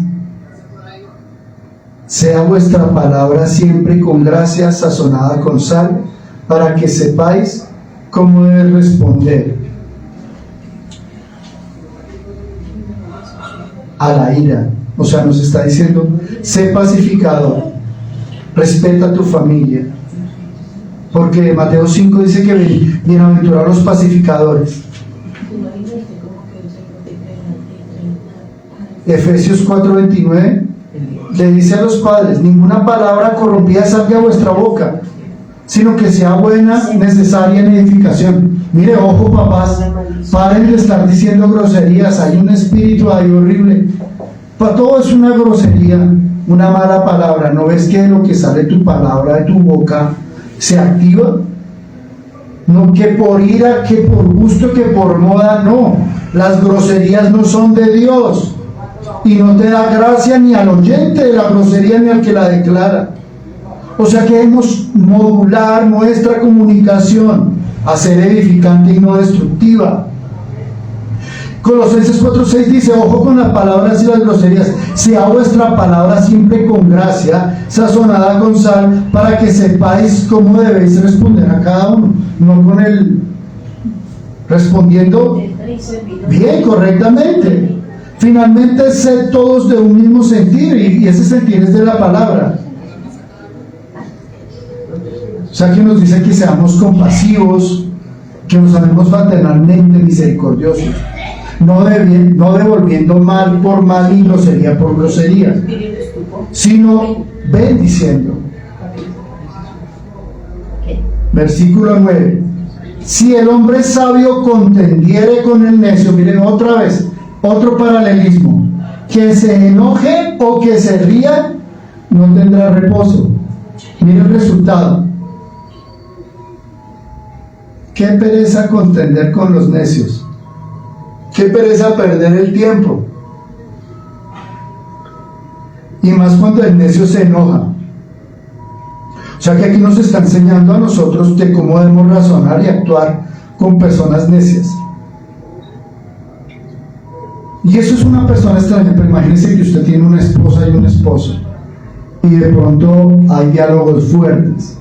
sea vuestra palabra siempre con gracia sazonada con sal, para que sepáis cómo debe responder a la ira. O sea, nos está diciendo: sé pacificador, respeta a tu familia, porque Mateo 5 dice que bienaventurados los pacificadores. Efesios 4:29 le dice a los padres: ninguna palabra corrompida salga a vuestra boca, sino que sea buena, necesaria en edificación. Mire, ojo papás, paren de estar diciendo groserías. Hay un espíritu ahí horrible. Para todo es una grosería, una mala palabra. ¿No ves que lo que sale de tu palabra, de tu boca, se activa? No que por ira, que por gusto, que por moda, no. Las groserías no son de Dios. Y no te da gracia ni al oyente de la grosería ni al que la declara. O sea que debemos modular nuestra comunicación a ser edificante y no destructiva. Colosenses 4:6 dice: ojo con las palabras y las groserías, sea vuestra palabra siempre con gracia, sazonada con sal, para que sepáis cómo debéis responder a cada uno, no con el respondiendo bien, correctamente. Finalmente, sed todos de un mismo sentir, y ese sentir es de la palabra. O sea que nos dice que seamos compasivos, que nos amemos fraternalmente, misericordiosos, no devolviendo mal por mal y grosería por grosería, sino bendiciendo. Versículo 9: si el hombre sabio contendiere con el necio, miren otra vez, otro paralelismo, que se enoje o que se ría, no tendrá reposo. Miren el resultado. Qué pereza contender con los necios. Qué pereza perder el tiempo. Y más cuando el necio se enoja. O sea que aquí nos está enseñando a nosotros de cómo debemos razonar y actuar con personas necias. Y eso es una persona extraña, pero imagínense que usted tiene una esposa y un esposo, y de pronto hay diálogos fuertes.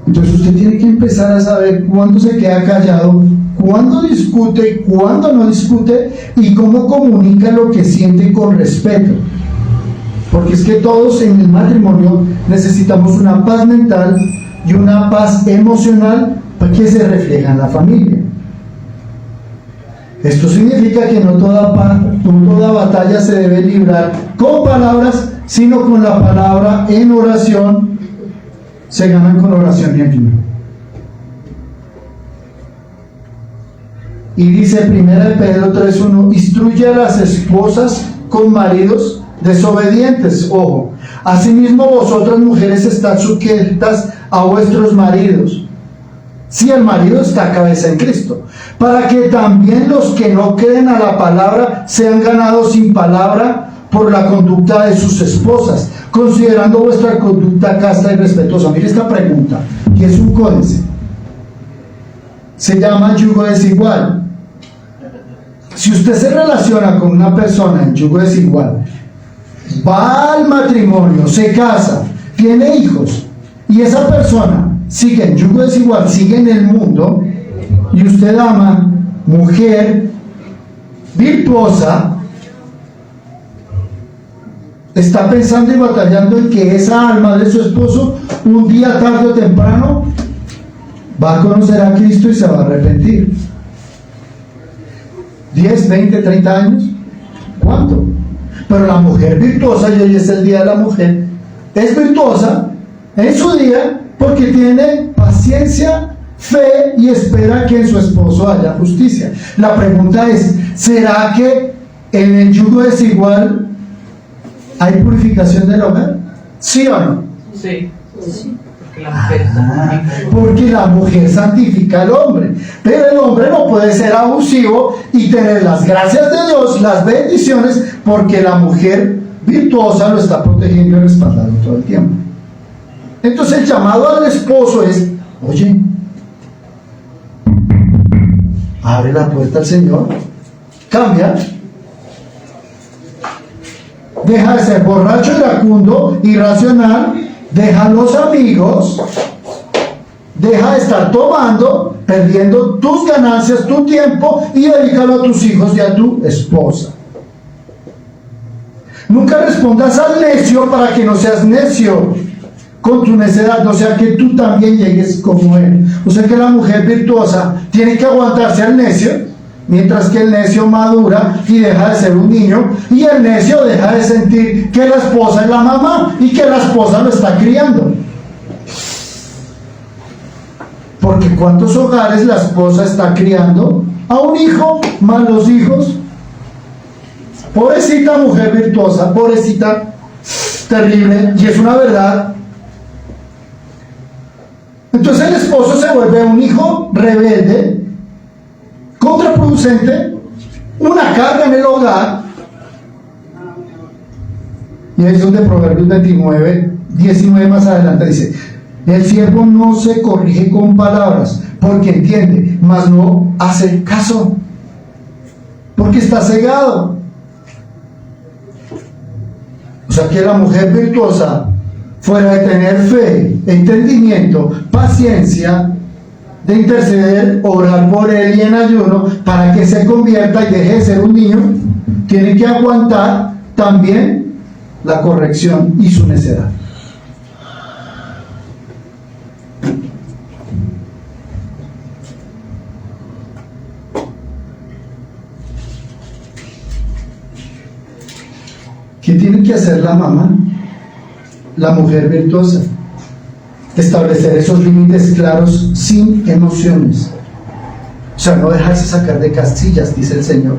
Entonces usted tiene que empezar a saber cuándo se queda callado, cuándo discute, cuándo no discute, y cómo comunica lo que siente con respeto. Porque es que todos en el matrimonio necesitamos una paz mental y una paz emocional que se refleja en la familia. Esto significa que no toda batalla se debe librar con palabras, sino con la palabra en oración. Se ganan con oración y ayuno. Y dice 1 Pedro 3:1: instruye a las esposas con maridos desobedientes. Ojo, asimismo vosotras mujeres estad sujetas a vuestros maridos, si el marido está cabeza en Cristo, para que también los que no creen a la palabra sean ganados sin palabra por la conducta de sus esposas, considerando vuestra conducta casta y respetuosa. Mire esta pregunta, que es un códice. Se llama yugo desigual. Si usted se relaciona con una persona en yugo desigual, va al matrimonio, se casa, tiene hijos, y esa persona sigue en yugo desigual, sigue en el mundo, y usted ama mujer virtuosa, está pensando y batallando en que esa alma de su esposo, un día tarde o temprano, va a conocer a Cristo y se va a arrepentir. 10, 20, 30 años, ¿cuánto? Pero la mujer virtuosa, y hoy es el día de la mujer, es virtuosa en su día porque tiene paciencia, fe y espera que en su esposo haya justicia. La pregunta es: ¿será que en el yugo desigual hay purificación del hogar? ¿Sí o no? Sí. Porque la mujer santifica al hombre, pero el hombre no puede ser abusivo y tener las gracias de Dios, las bendiciones, porque la mujer virtuosa lo está protegiendo y respaldando todo el tiempo. Entonces el llamado al esposo es: oye, abre la puerta al Señor, cambia, deja de ser borracho, iracundo, irracional, deja a los amigos, deja de estar tomando, perdiendo tus ganancias, tu tiempo, y dedícalo a tus hijos y a tu esposa. Nunca respondas al necio para que no seas necio con tu necedad, no sea que tú también llegues como él. O sea que la mujer virtuosa tiene que aguantarse al necio, mientras que el necio madura y deja de ser un niño, y el necio deja de sentir que la esposa es la mamá y que la esposa lo está criando. Porque ¿cuántos hogares la esposa está criando a un hijo más los hijos? Pobrecita mujer virtuosa, pobrecita, terrible, y es una verdad. Entonces el esposo se vuelve un hijo rebelde, contraproducente, una carga en el hogar. Y ahí es donde Proverbios 29 19 más adelante dice: el siervo no se corrige con palabras, porque entiende, mas no hace caso, porque está cegado. O sea que la mujer virtuosa, fuera de tener fe, entendimiento, paciencia, de interceder, orar por él y en ayuno para que se convierta y deje de ser un niño, tiene que aguantar también la corrección y su necedad. ¿Qué tiene que hacer la mamá, la mujer virtuosa? Establecer esos límites claros sin emociones. O sea, no dejarse sacar de casillas, dice el Señor.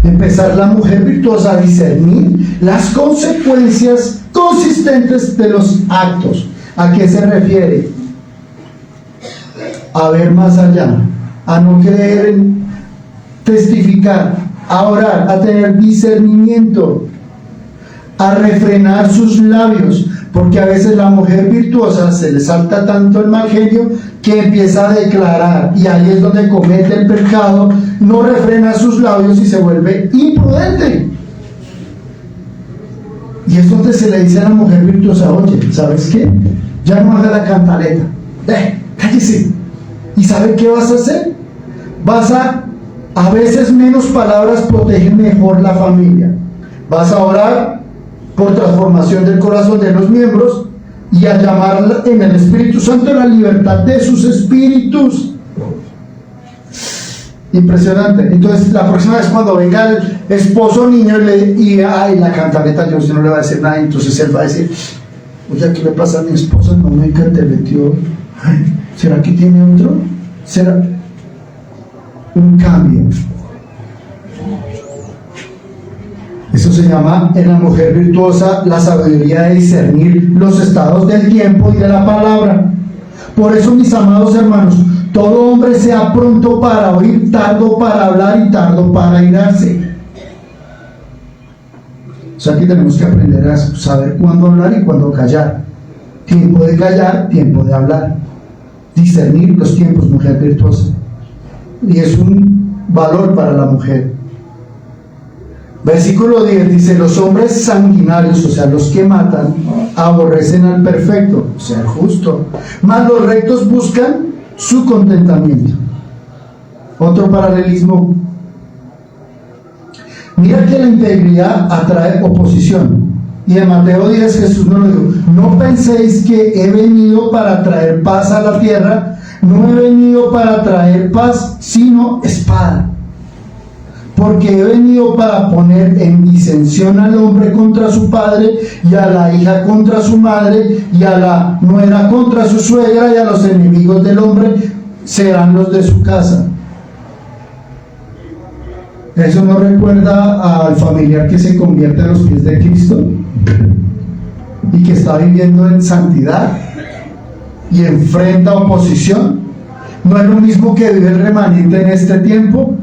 Empezar la mujer virtuosa a discernir las consecuencias consistentes de los actos. ¿A qué se refiere? A ver más allá, a no creer en testificar, a orar, a tener discernimiento, a refrenar sus labios, porque a veces la mujer virtuosa se le salta tanto el mal genio que empieza a declarar, y ahí es donde comete el pecado, no refrena sus labios y se vuelve imprudente. Y es donde se le dice a la mujer virtuosa: oye, ¿sabes qué? Ya no haga la cantaleta, cállese. ¿Y sabe qué vas a hacer? A veces menos palabras protegen mejor la familia. Vas a orar por transformación del corazón de los miembros y a llamar en el Espíritu Santo la libertad de sus espíritus. Impresionante. Entonces, la próxima vez cuando venga el esposo niño la cantaleta, yo usted no le va a decir nada, entonces él va a decir: oye, ¿qué le pasa a mi esposa? No me cantaleteó. ¿Será que tiene otro? ¿Será? Un cambio. Eso se llama en la mujer virtuosa la sabiduría de discernir los estados del tiempo y de la palabra. Por eso, mis amados hermanos, todo hombre sea pronto para oír, tardo para hablar y tardo para airarse. O sea que tenemos que aprender a saber cuándo hablar y cuándo callar. Tiempo de callar, tiempo de hablar. Discernir los tiempos, mujer virtuosa. Y es un valor para la mujer. Versículo 10 dice: los hombres sanguinarios, o sea, los que matan, aborrecen al perfecto, o sea, al justo, mas los rectos buscan su contentamiento. Otro paralelismo: mira que la integridad atrae oposición. Y en Mateo 10 Jesús nos lo dijo: no penséis que he venido para traer paz a la tierra. No he venido para traer paz, sino espada. Porque he venido para poner en disensión al hombre contra su padre, y a la hija contra su madre, y a la nuera contra su suegra, y a los enemigos del hombre serán los de su casa. ¿Eso no recuerda al familiar que se convierte a los pies de Cristo y que está viviendo en santidad y enfrenta oposición? ¿No es lo mismo que vive el remanente en este tiempo?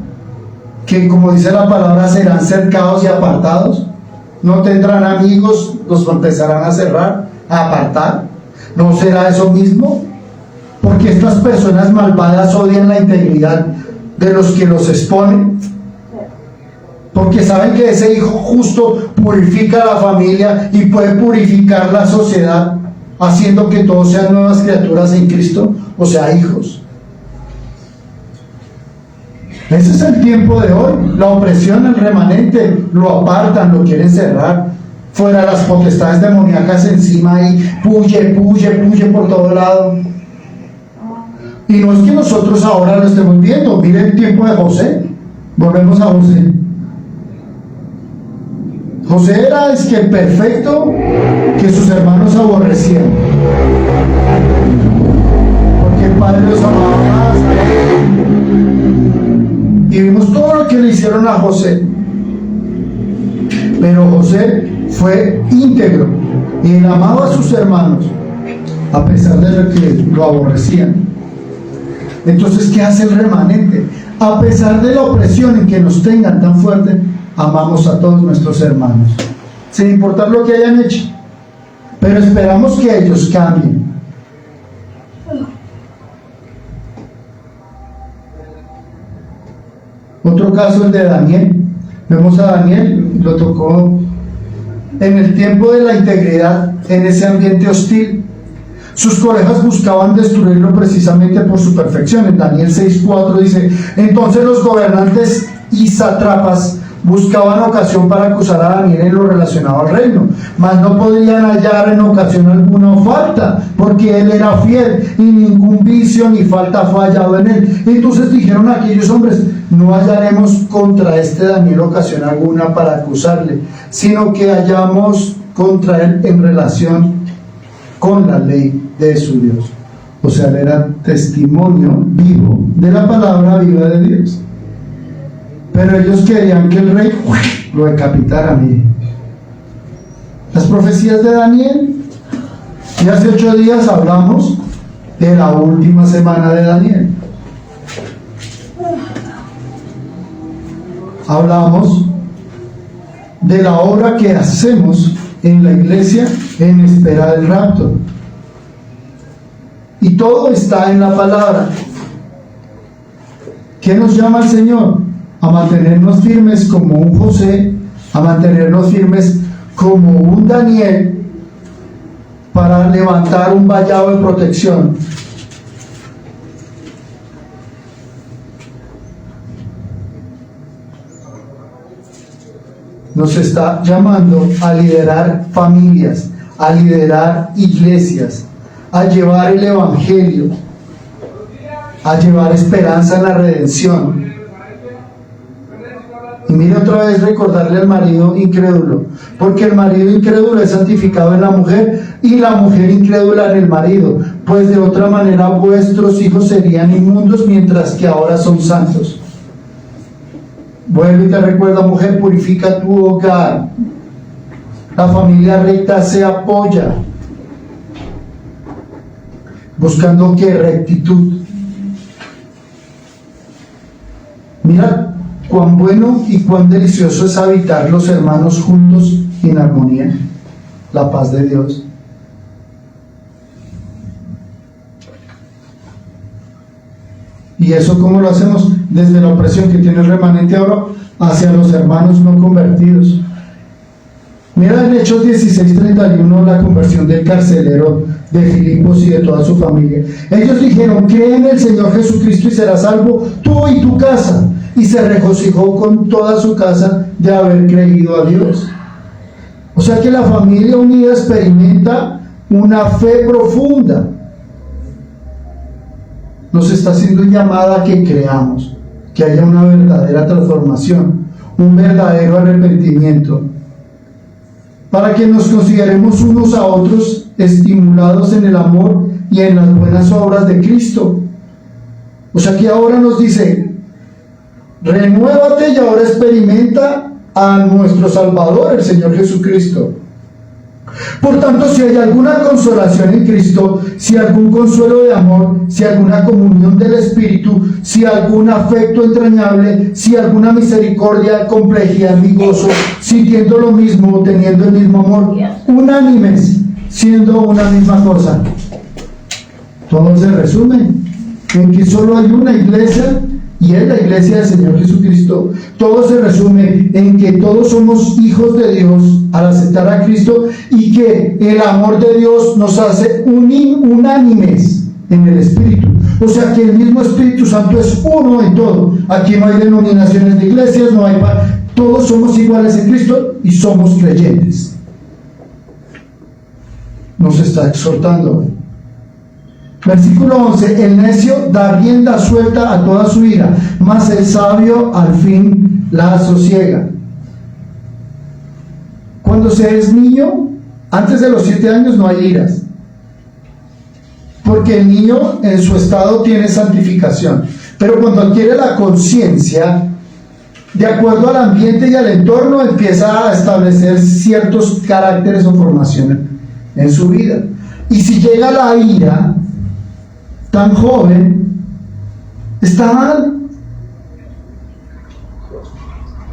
Que, como dice la palabra, serán cercados y apartados. No tendrán amigos, los empezarán a cerrar, a apartar. ¿No será eso mismo? Porque estas personas malvadas odian la integridad de los que los exponen, porque saben que ese hijo justo purifica la familia y puede purificar la sociedad, haciendo que todos sean nuevas criaturas en Cristo, o sea, hijos. Ese es el tiempo de hoy. La opresión, el remanente, lo apartan, lo quieren cerrar. Fuera las potestades demoníacas encima y puye por todo lado. Y no es que nosotros ahora lo estemos viendo. Miren el tiempo de José. Volvemos a José. José era el perfecto que sus hermanos aborrecían, porque el padre los amaba más. Y vimos todo lo que le hicieron a José. Pero José fue íntegro y él amaba a sus hermanos a pesar de lo que lo aborrecían. Entonces, ¿qué hace el remanente? A pesar de la opresión en que nos tengan tan fuerte, amamos a todos nuestros hermanos, sin importar lo que hayan hecho. pero esperamos que ellos cambien. Otro caso, el de Daniel. Vemos a Daniel, lo tocó en el tiempo de la integridad, en ese ambiente hostil. Sus colegas buscaban destruirlo precisamente por su perfección. En Daniel 6:4 dice: entonces los gobernantes y sátrapas buscaban ocasión para acusar a Daniel en lo relacionado al reino, mas no podían hallar en ocasión alguna falta, porque él era fiel y ningún vicio ni falta fue hallado en él. Entonces dijeron aquellos hombres: no hallaremos contra este Daniel ocasión alguna para acusarle, sino que hallamos contra él en relación con la ley de su Dios. O sea, él era testimonio vivo de la palabra viva de Dios. Pero ellos querían que el rey lo decapitara. Las profecías de Daniel. Y hace 8 días hablamos de la última semana de Daniel. Hablamos de la obra que hacemos en la iglesia en espera del rapto. Y todo está en la palabra. ¿Qué nos llama el Señor? A mantenernos firmes como un José, a mantenernos firmes como un Daniel, para levantar un vallado de protección. Nos está llamando a liderar familias, a liderar iglesias, a llevar el evangelio, a llevar esperanza en la redención. Y mire, otra vez recordarle al marido incrédulo, porque el marido incrédulo es santificado en la mujer y la mujer incrédula en el marido, pues de otra manera vuestros hijos serían inmundos, mientras que ahora son santos. Vuelve y te recuerda: mujer, purifica tu hogar. La familia recta se apoya, buscando que rectitud. Mira cuán bueno y cuán delicioso es habitar los hermanos juntos en armonía, la paz de Dios. ¿Y eso cómo lo hacemos? Desde la opresión que tiene el remanente ahora hacia los hermanos no convertidos. Mira en Hechos 16:31 la conversión del carcelero de Filipos y de toda su familia. Ellos dijeron: cree en el Señor Jesucristo y serás salvo tú y tu casa. Y se regocijó con toda su casa de haber creído a Dios. O sea que la familia unida experimenta una fe profunda. Nos está haciendo llamada a que creamos, que haya una verdadera transformación, un verdadero arrepentimiento, para que nos consideremos unos a otros estimulados en el amor y en las buenas obras de Cristo. O sea que ahora nos dice: renuévate y ahora experimenta a nuestro Salvador, el Señor Jesucristo. Por tanto, si hay alguna consolación en Cristo, si algún consuelo de amor, si alguna comunión del Espíritu, si algún afecto entrañable, si alguna misericordia, complejidad y gozo, sintiendo lo mismo, teniendo el mismo amor, unánimes, siendo una misma cosa. Todo se resume en que solo hay una iglesia, y es la iglesia del Señor Jesucristo. Todo se resume en que todos somos hijos de Dios al aceptar a Cristo, y que el amor de Dios nos hace unánimes en el Espíritu. O sea que el mismo Espíritu Santo es uno en todo. Aquí no hay denominaciones de iglesias, no hay todos somos iguales en Cristo y somos creyentes. Nos está exhortando hoy. Versículo 11: el necio da rienda suelta a toda su ira, mas el sabio al fin la sosiega. Cuando se es niño, antes de los 7 años no hay iras, porque el niño en su estado tiene santificación. Pero cuando adquiere la conciencia, de acuerdo al ambiente y al entorno, empieza a establecer ciertos caracteres o formaciones en su vida. Y si llega la ira tan joven, está mal.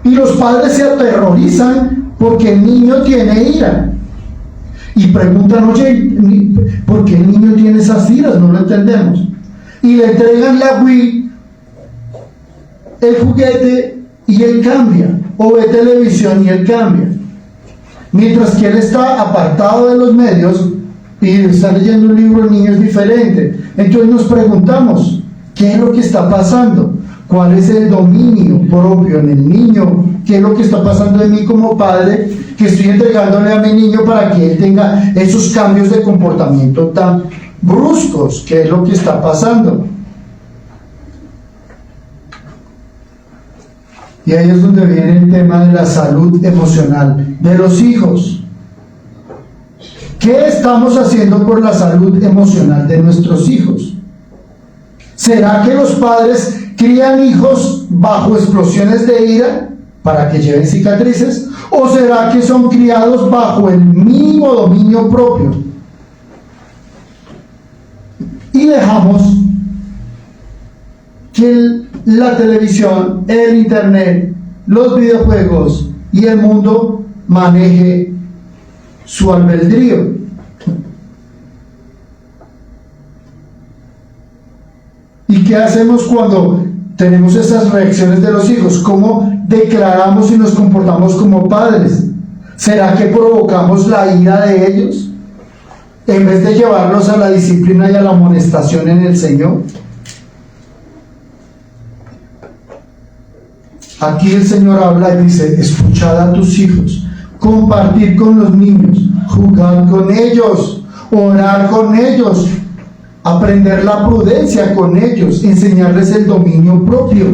Y los padres se aterrorizan porque el niño tiene ira. Y preguntan, oye, ¿por qué el niño tiene esas iras? No lo entendemos. Y le entregan la Wii, el juguete, y él cambia. O ve televisión y él cambia. Mientras que él está apartado de los medios y está leyendo un libro, el niño es diferente. Entonces nos preguntamos, ¿qué es lo que está pasando? ¿Cuál es el dominio propio en el niño? ¿Qué es lo que está pasando en mí como padre que estoy entregándole a mi niño para que él tenga esos cambios de comportamiento tan bruscos? ¿Qué es lo que está pasando? Y ahí es donde viene el tema de la salud emocional de los hijos. ¿Qué estamos haciendo por la salud emocional de nuestros hijos? ¿Será que los padres crían hijos bajo explosiones de ira para que lleven cicatrices? ¿O será que son criados bajo el mínimo dominio propio? Y dejamos que la televisión, el internet, los videojuegos y el mundo maneje su albedrío. ¿Y qué hacemos cuando tenemos esas reacciones de los hijos? ¿Cómo declaramos y nos comportamos como padres? ¿Será que provocamos la ira de ellos en vez de llevarlos a la disciplina y a la amonestación en el Señor? Aquí el Señor habla y dice, escuchad a tus hijos, compartir con los niños, jugar con ellos, orar con ellos, aprender la prudencia con ellos, enseñarles el dominio propio,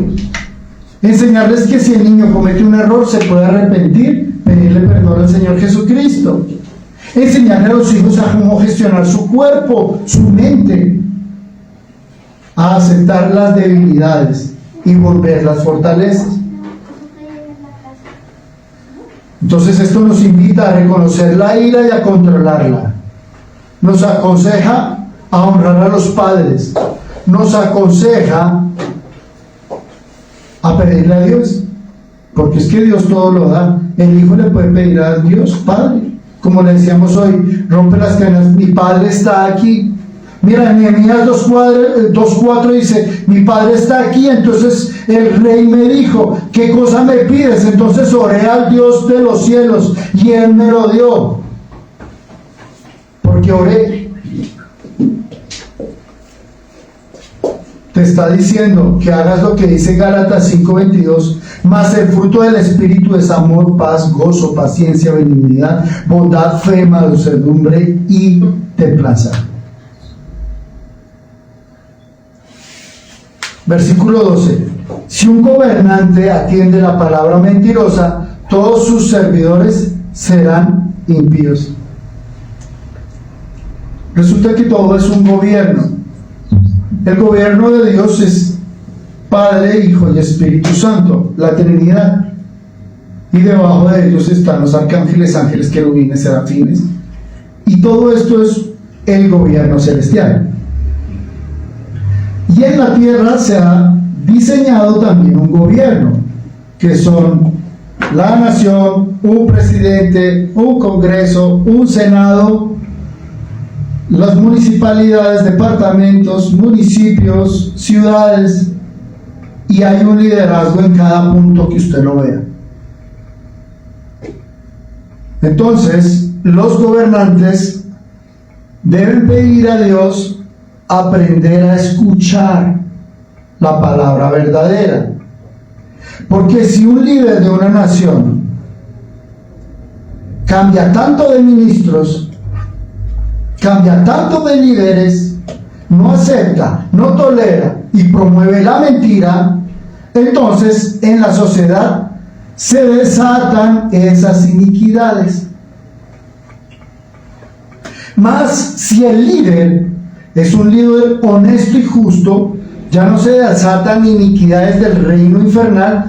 enseñarles que si el niño comete un error se puede arrepentir, pedirle perdón al Señor Jesucristo, enseñarle a los hijos a cómo gestionar su cuerpo, su mente, a aceptar las debilidades y volver las fortalezas. Entonces esto nos invita a reconocer la ira y a controlarla. Nos aconseja a honrar a los padres. Nos aconseja a pedirle a Dios, porque es que Dios todo lo da. El hijo le puede pedir a Dios, Padre, como le decíamos hoy, rompe las cadenas, mi Padre está aquí. Mira, en Nehemías 2:4 dice, mi Padre está aquí. Entonces el rey me dijo, ¿qué cosa me pides? Entonces oré al Dios de los cielos y Él me lo dio, porque oré. Te está diciendo que hagas lo que dice Gálatas 5:22, mas el fruto del Espíritu es amor, paz, gozo, paciencia, benignidad, bondad, fe, mansedumbre y templanza. Versículo 12. Si un gobernante atiende la palabra mentirosa, todos sus servidores serán impíos. Resulta que todo es un gobierno. El gobierno de Dios es Padre, Hijo y Espíritu Santo, la Trinidad. Y debajo de ellos están los arcángeles, ángeles, querubines, serafines. Y todo esto es el gobierno celestial. Y en la tierra se ha diseñado también un gobierno, que son la nación, un presidente, un congreso, un senado, las municipalidades, departamentos, municipios, ciudades, y hay un liderazgo en cada punto que usted lo vea. Entonces, los gobernantes deben pedir a Dios aprender a escuchar la palabra verdadera, porque si un líder de una nación cambia tanto de ministros, cambia tanto de líderes, no acepta, no tolera y promueve la mentira, entonces en la sociedad se desatan esas iniquidades. Mas si el líder es un líder honesto y justo, ya no se desatan iniquidades del reino infernal,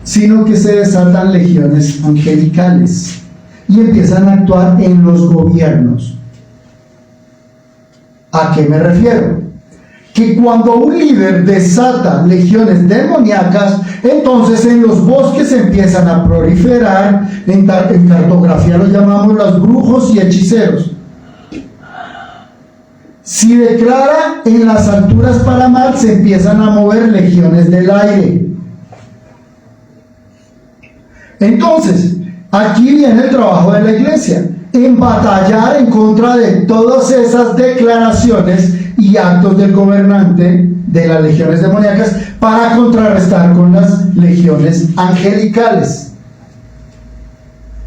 sino que se desatan legiones angelicales y empiezan a actuar en los gobiernos. ¿A qué me refiero? Que cuando un líder desata legiones demoníacas, entonces en los bosques empiezan a proliferar, en cartografía los llamamos los brujos y hechiceros. Si declara en las alturas para mal, se empiezan a mover legiones del aire. Entonces, aquí viene el trabajo de la iglesia, en batallar en contra de todas esas declaraciones y actos del gobernante de las legiones demoníacas para contrarrestar con las legiones angelicales.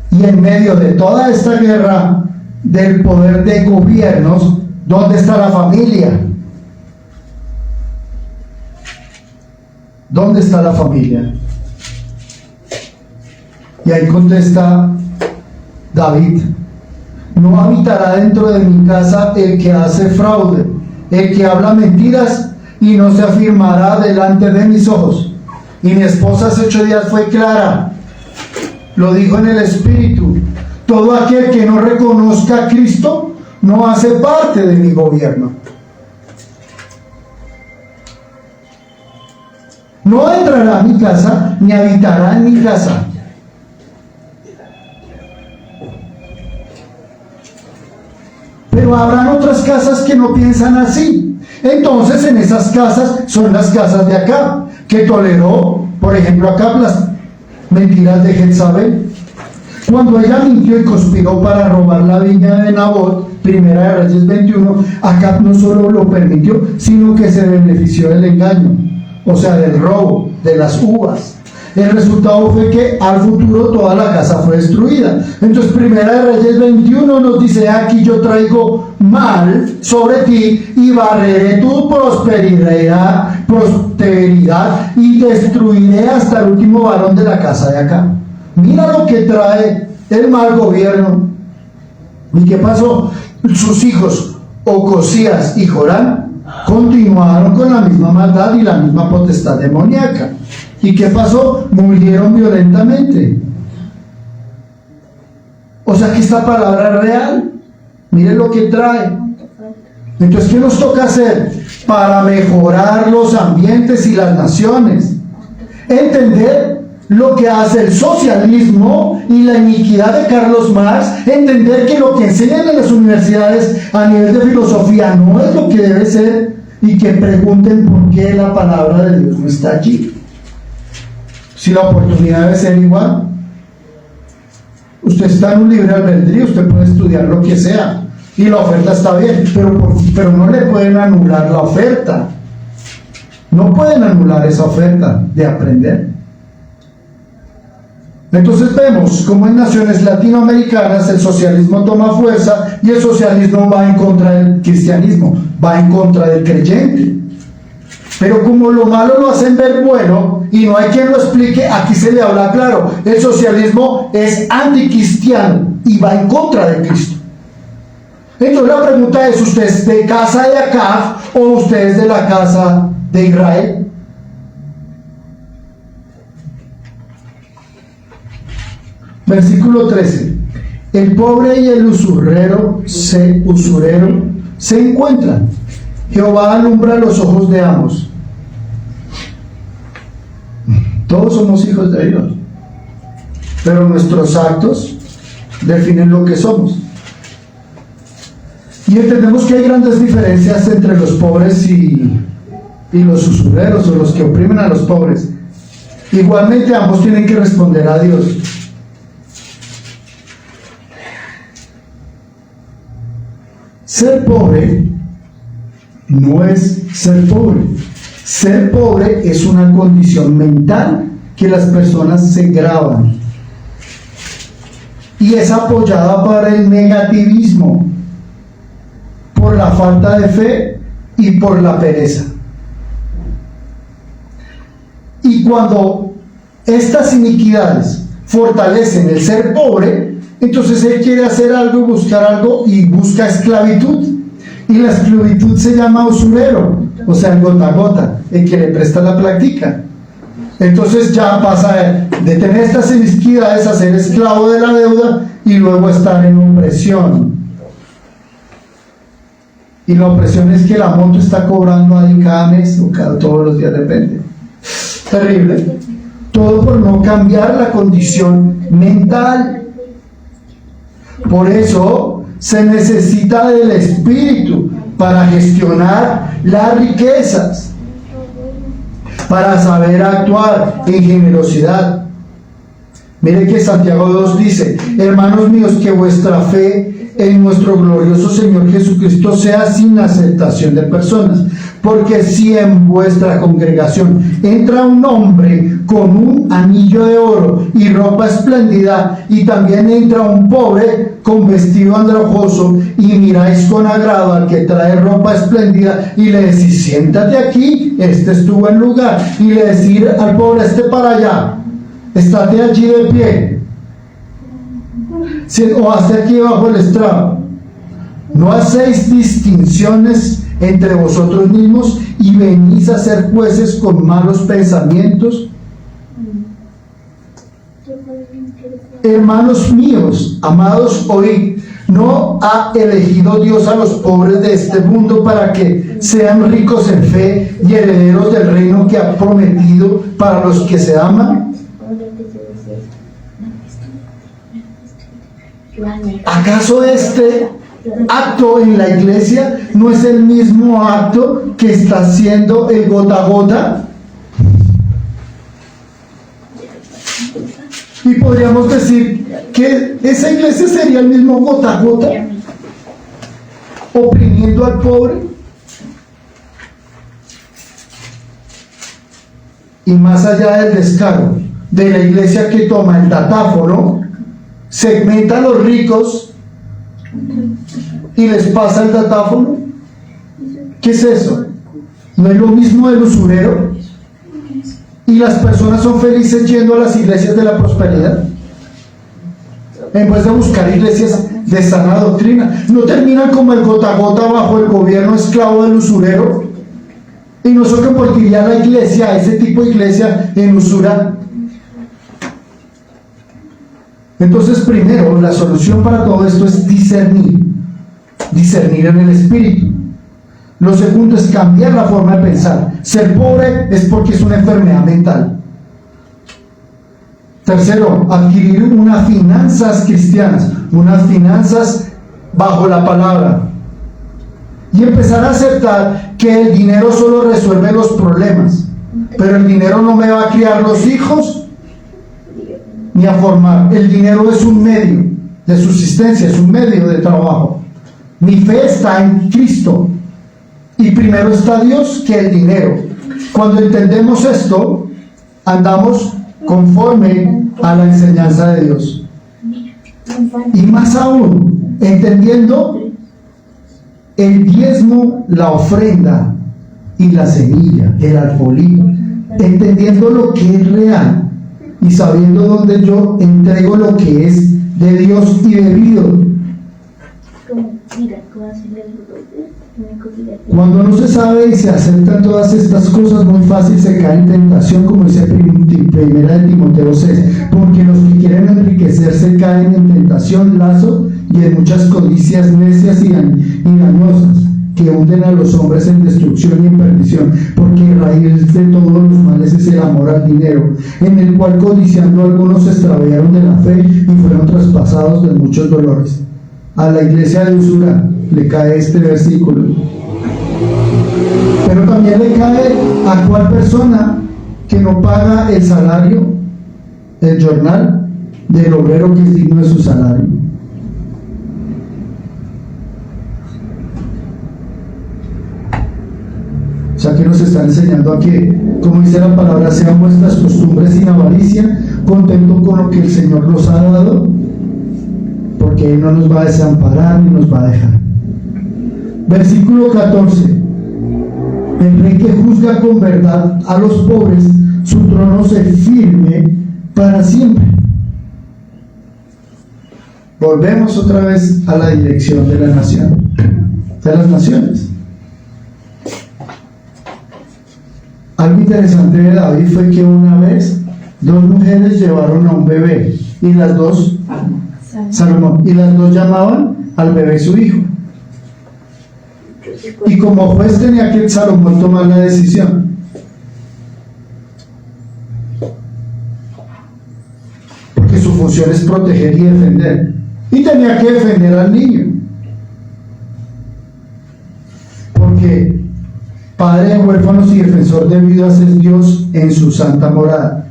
Y en medio de toda esta guerra del poder de gobiernos, ¿dónde está la familia? ¿Dónde está la familia? Y ahí contesta David: no habitará dentro de mi casa el que hace fraude, el que habla mentiras, y no se afirmará delante de mis ojos. Y mi esposa hace 8 días fue clara, lo dijo en el Espíritu: todo aquel que no reconozca a Cristo no hace parte de mi gobierno. No entrará a mi casa ni habitará en mi casa. Pero habrán otras casas que no piensan así. Entonces, en esas casas son las casas de Acab, que toleró, por ejemplo, Acab las mentiras de Jezabel. Cuando ella mintió y conspiró para robar la viña de Nabot, Primera de Reyes 21, Acab no solo lo permitió, sino que se benefició del engaño, o sea, del robo, de las uvas. El resultado fue que al futuro toda la casa fue destruida. Entonces, Primera de Reyes 21 nos dice: aquí yo traigo mal sobre ti y barreré tu prosperidad y destruiré hasta el último varón de la casa de acá. Mira lo que trae el mal gobierno. ¿Y qué pasó? Sus hijos, Ocosías y Jorán, continuaron con la misma maldad y la misma potestad demoníaca. ¿Y qué pasó? Murieron violentamente. O sea que esta palabra es real. Miren lo que trae. Entonces, ¿qué nos toca hacer para mejorar los ambientes y las naciones? Entender lo que hace el socialismo y la iniquidad de Carlos Marx. Entender que lo que enseñan en las universidades a nivel de filosofía no es lo que debe ser, y que pregunten por qué la palabra de Dios no está allí. Si la oportunidad debe ser igual. Usted está en un libre albedrío, usted puede estudiar lo que sea y la oferta está bien, pero no le pueden anular la oferta. No pueden anular esa oferta de aprender. Entonces vemos cómo en naciones latinoamericanas el socialismo toma fuerza y el socialismo va en contra del cristianismo, va en contra del creyente. Pero como lo malo lo hacen ver bueno y no hay quien lo explique, aquí se le habla claro: el socialismo es anticristiano y va en contra de Cristo. Entonces la pregunta es: ¿usted es de casa de Acab o usted es de la casa de Israel? Versículo 13: el pobre y el usurero se encuentran. Jehová alumbra los ojos de ambos. Todos somos hijos de Dios, pero nuestros actos definen lo que somos. Y entendemos que hay grandes diferencias entre los pobres y los usureros, o los que oprimen a los pobres. Igualmente ambos tienen que responder a Dios. Ser pobre no es ser pobre. Ser pobre es una condición mental que las personas se graban y es apoyada para el negativismo, por la falta de fe y por la pereza. Y cuando estas iniquidades fortalecen el ser pobre, entonces él quiere hacer algo, buscar algo, y busca esclavitud. Y la esclavitud se llama usurero, o sea, en gota a gota, el que le presta la plática. Entonces ya pasa de tener estas iniquidades a ser esclavo de la deuda y luego estar en opresión. Y la opresión es que la moto está cobrando ahí cada mes o todos los días, depende. Terrible. Todo por no cambiar la condición mental. Por eso se necesita del Espíritu para gestionar las riquezas, para saber actuar en generosidad. Mire que Santiago 2 dice: hermanos míos, que vuestra fe en nuestro glorioso Señor Jesucristo sea sin aceptación de personas, porque si en vuestra congregación entra un hombre con un anillo de oro y ropa espléndida, y también entra un pobre con vestido andrajoso, y miráis con agrado al que trae ropa espléndida y le decís: siéntate aquí, este es tu buen lugar, y le decís al pobre: este para allá, estate allí de pie, o hazte aquí bajo el estrado. ¿No hacéis distinciones entre vosotros mismos y venís a ser jueces con malos pensamientos? Hermanos míos, amados, oíd: ¿no ha elegido Dios a los pobres de este mundo para que sean ricos en fe y herederos del reino que ha prometido para los que se aman? ¿Acaso este acto en la iglesia no es el mismo acto que está haciendo el gota a gota? Y podríamos decir que esa iglesia sería el mismo gota a gota, oprimiendo al pobre. Y más allá del descaro de la iglesia que toma el datáfono, segmenta a los ricos y les pasa el datáfono. ¿Qué es eso? ¿No es lo mismo del usurero? Y las personas son felices yendo a las iglesias de la prosperidad en vez de buscar iglesias de sana doctrina. ¿No terminan como el gota a gota bajo el gobierno esclavo del usurero? ¿Y no se convertiría la iglesia, ese tipo de iglesia, en usura? Entonces, primero, la solución para todo esto es discernir en el espíritu. Lo segundo es cambiar la forma de pensar. Ser pobre es porque es una enfermedad mental. Tercero, adquirir unas finanzas cristianas, unas finanzas bajo la palabra, y empezar a aceptar que el dinero solo resuelve los problemas, pero el dinero no me va a criar los hijos ni a formar. El dinero es un medio de subsistencia, es un medio de trabajo. Mi fe está en Cristo y primero está Dios que el dinero. Cuando entendemos esto, andamos conforme a la enseñanza de Dios. Y más aún, entendiendo el diezmo, la ofrenda y la semilla, el alfolí, entendiendo lo que es real y sabiendo dónde yo entrego lo que es de Dios y debido. Cuando no se sabe y se aceptan todas estas cosas, muy fácil se cae en tentación, como dice primera de Timoteo 6, porque los que quieren enriquecerse caen en tentación, lazo y en muchas codicias necias y engañosas, que hunden a los hombres en destrucción y en perdición, porque raíz de todos los males es el amor al dinero, en el cual codiciando algunos se extraviaron de la fe y fueron traspasados de muchos dolores. A la iglesia de usura le cae este versículo, pero también le cae a cual persona que no paga el salario, el jornal del obrero que es digno de su salario. O sea, que nos está enseñando a que, como dice la palabra, sean vuestras costumbres sin avaricia, contento con lo que el Señor nos ha dado, porque Él no nos va a desamparar ni nos va a dejar. Versículo 14. El rey que juzga con verdad a los pobres, su trono se firme para siempre. Volvemos otra vez a la dirección de la nación, de las naciones. Algo interesante de David fue que una vez dos mujeres llevaron a un bebé y las dos, Salomón, y las dos llamaban al bebé su hijo. Y como juez tenía que Salomón tomar la decisión. Porque su función es proteger y defender. Y tenía que defender al niño. Padre de huérfanos y defensor de viudas es Dios en su santa morada.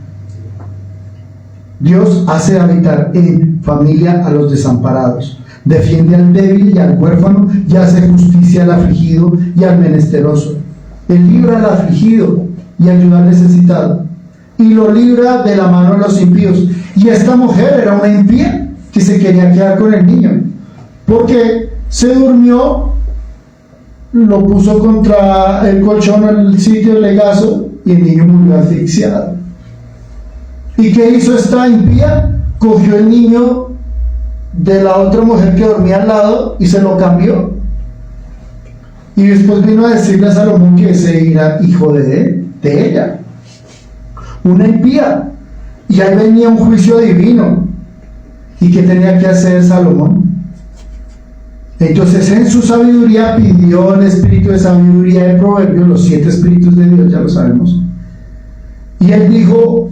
Dios hace habitar en familia a los desamparados, defiende al débil y al huérfano y hace justicia al afligido y al menesteroso. Él libra al afligido y ayuda al necesitado, y lo libra de la mano de los impíos. Y esta mujer era una impía que se quería quedar con el niño, porque se durmió, lo puso contra el colchón en el sitio del legazo y el niño murió asfixiado. ¿Y qué hizo esta impía? Cogió el niño de la otra mujer que dormía al lado y se lo cambió. Y después vino a decirle a Salomón que ese era hijo de ella, una impía. Y ahí venía un juicio divino. ¿Y qué tenía que hacer Salomón? Entonces en su sabiduría pidió el espíritu de sabiduría de Proverbios, los 7 espíritus de Dios, ya lo sabemos. Y él dijo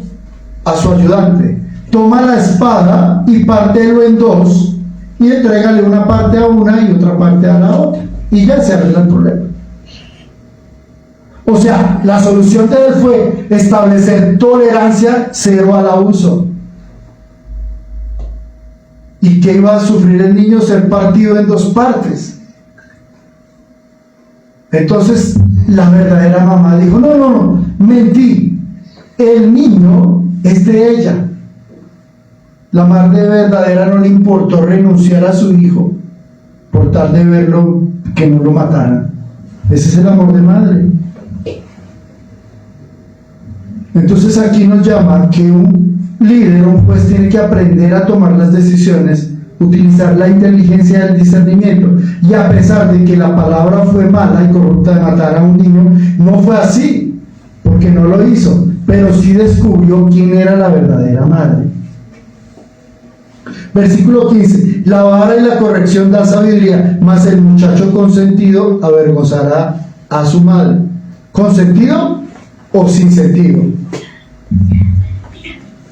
a su ayudante: toma la espada y pártelo en 2 y entrégale una parte a una y otra parte a la otra, y ya se arregla el problema. O sea, la solución de él fue establecer tolerancia cero al abuso. ¿Y qué iba a sufrir el niño? Ser partido en 2 partes. Entonces la verdadera mamá dijo: no, mentí, el niño es de ella. La madre verdadera no le importó renunciar a su hijo por tal de verlo, que no lo mataran. Ese es el amor de madre. Entonces aquí nos llama que un líder, un juez, tiene que aprender a tomar las decisiones, utilizar la inteligencia y el discernimiento. Y a pesar de que la palabra fue mala y corrupta de matar a un niño, no fue así, porque no lo hizo, pero sí descubrió quién era la verdadera madre. Versículo 15: la vara y la corrección da sabiduría, mas el muchacho consentido avergonzará a su madre. ¿Consentido o sin sentido?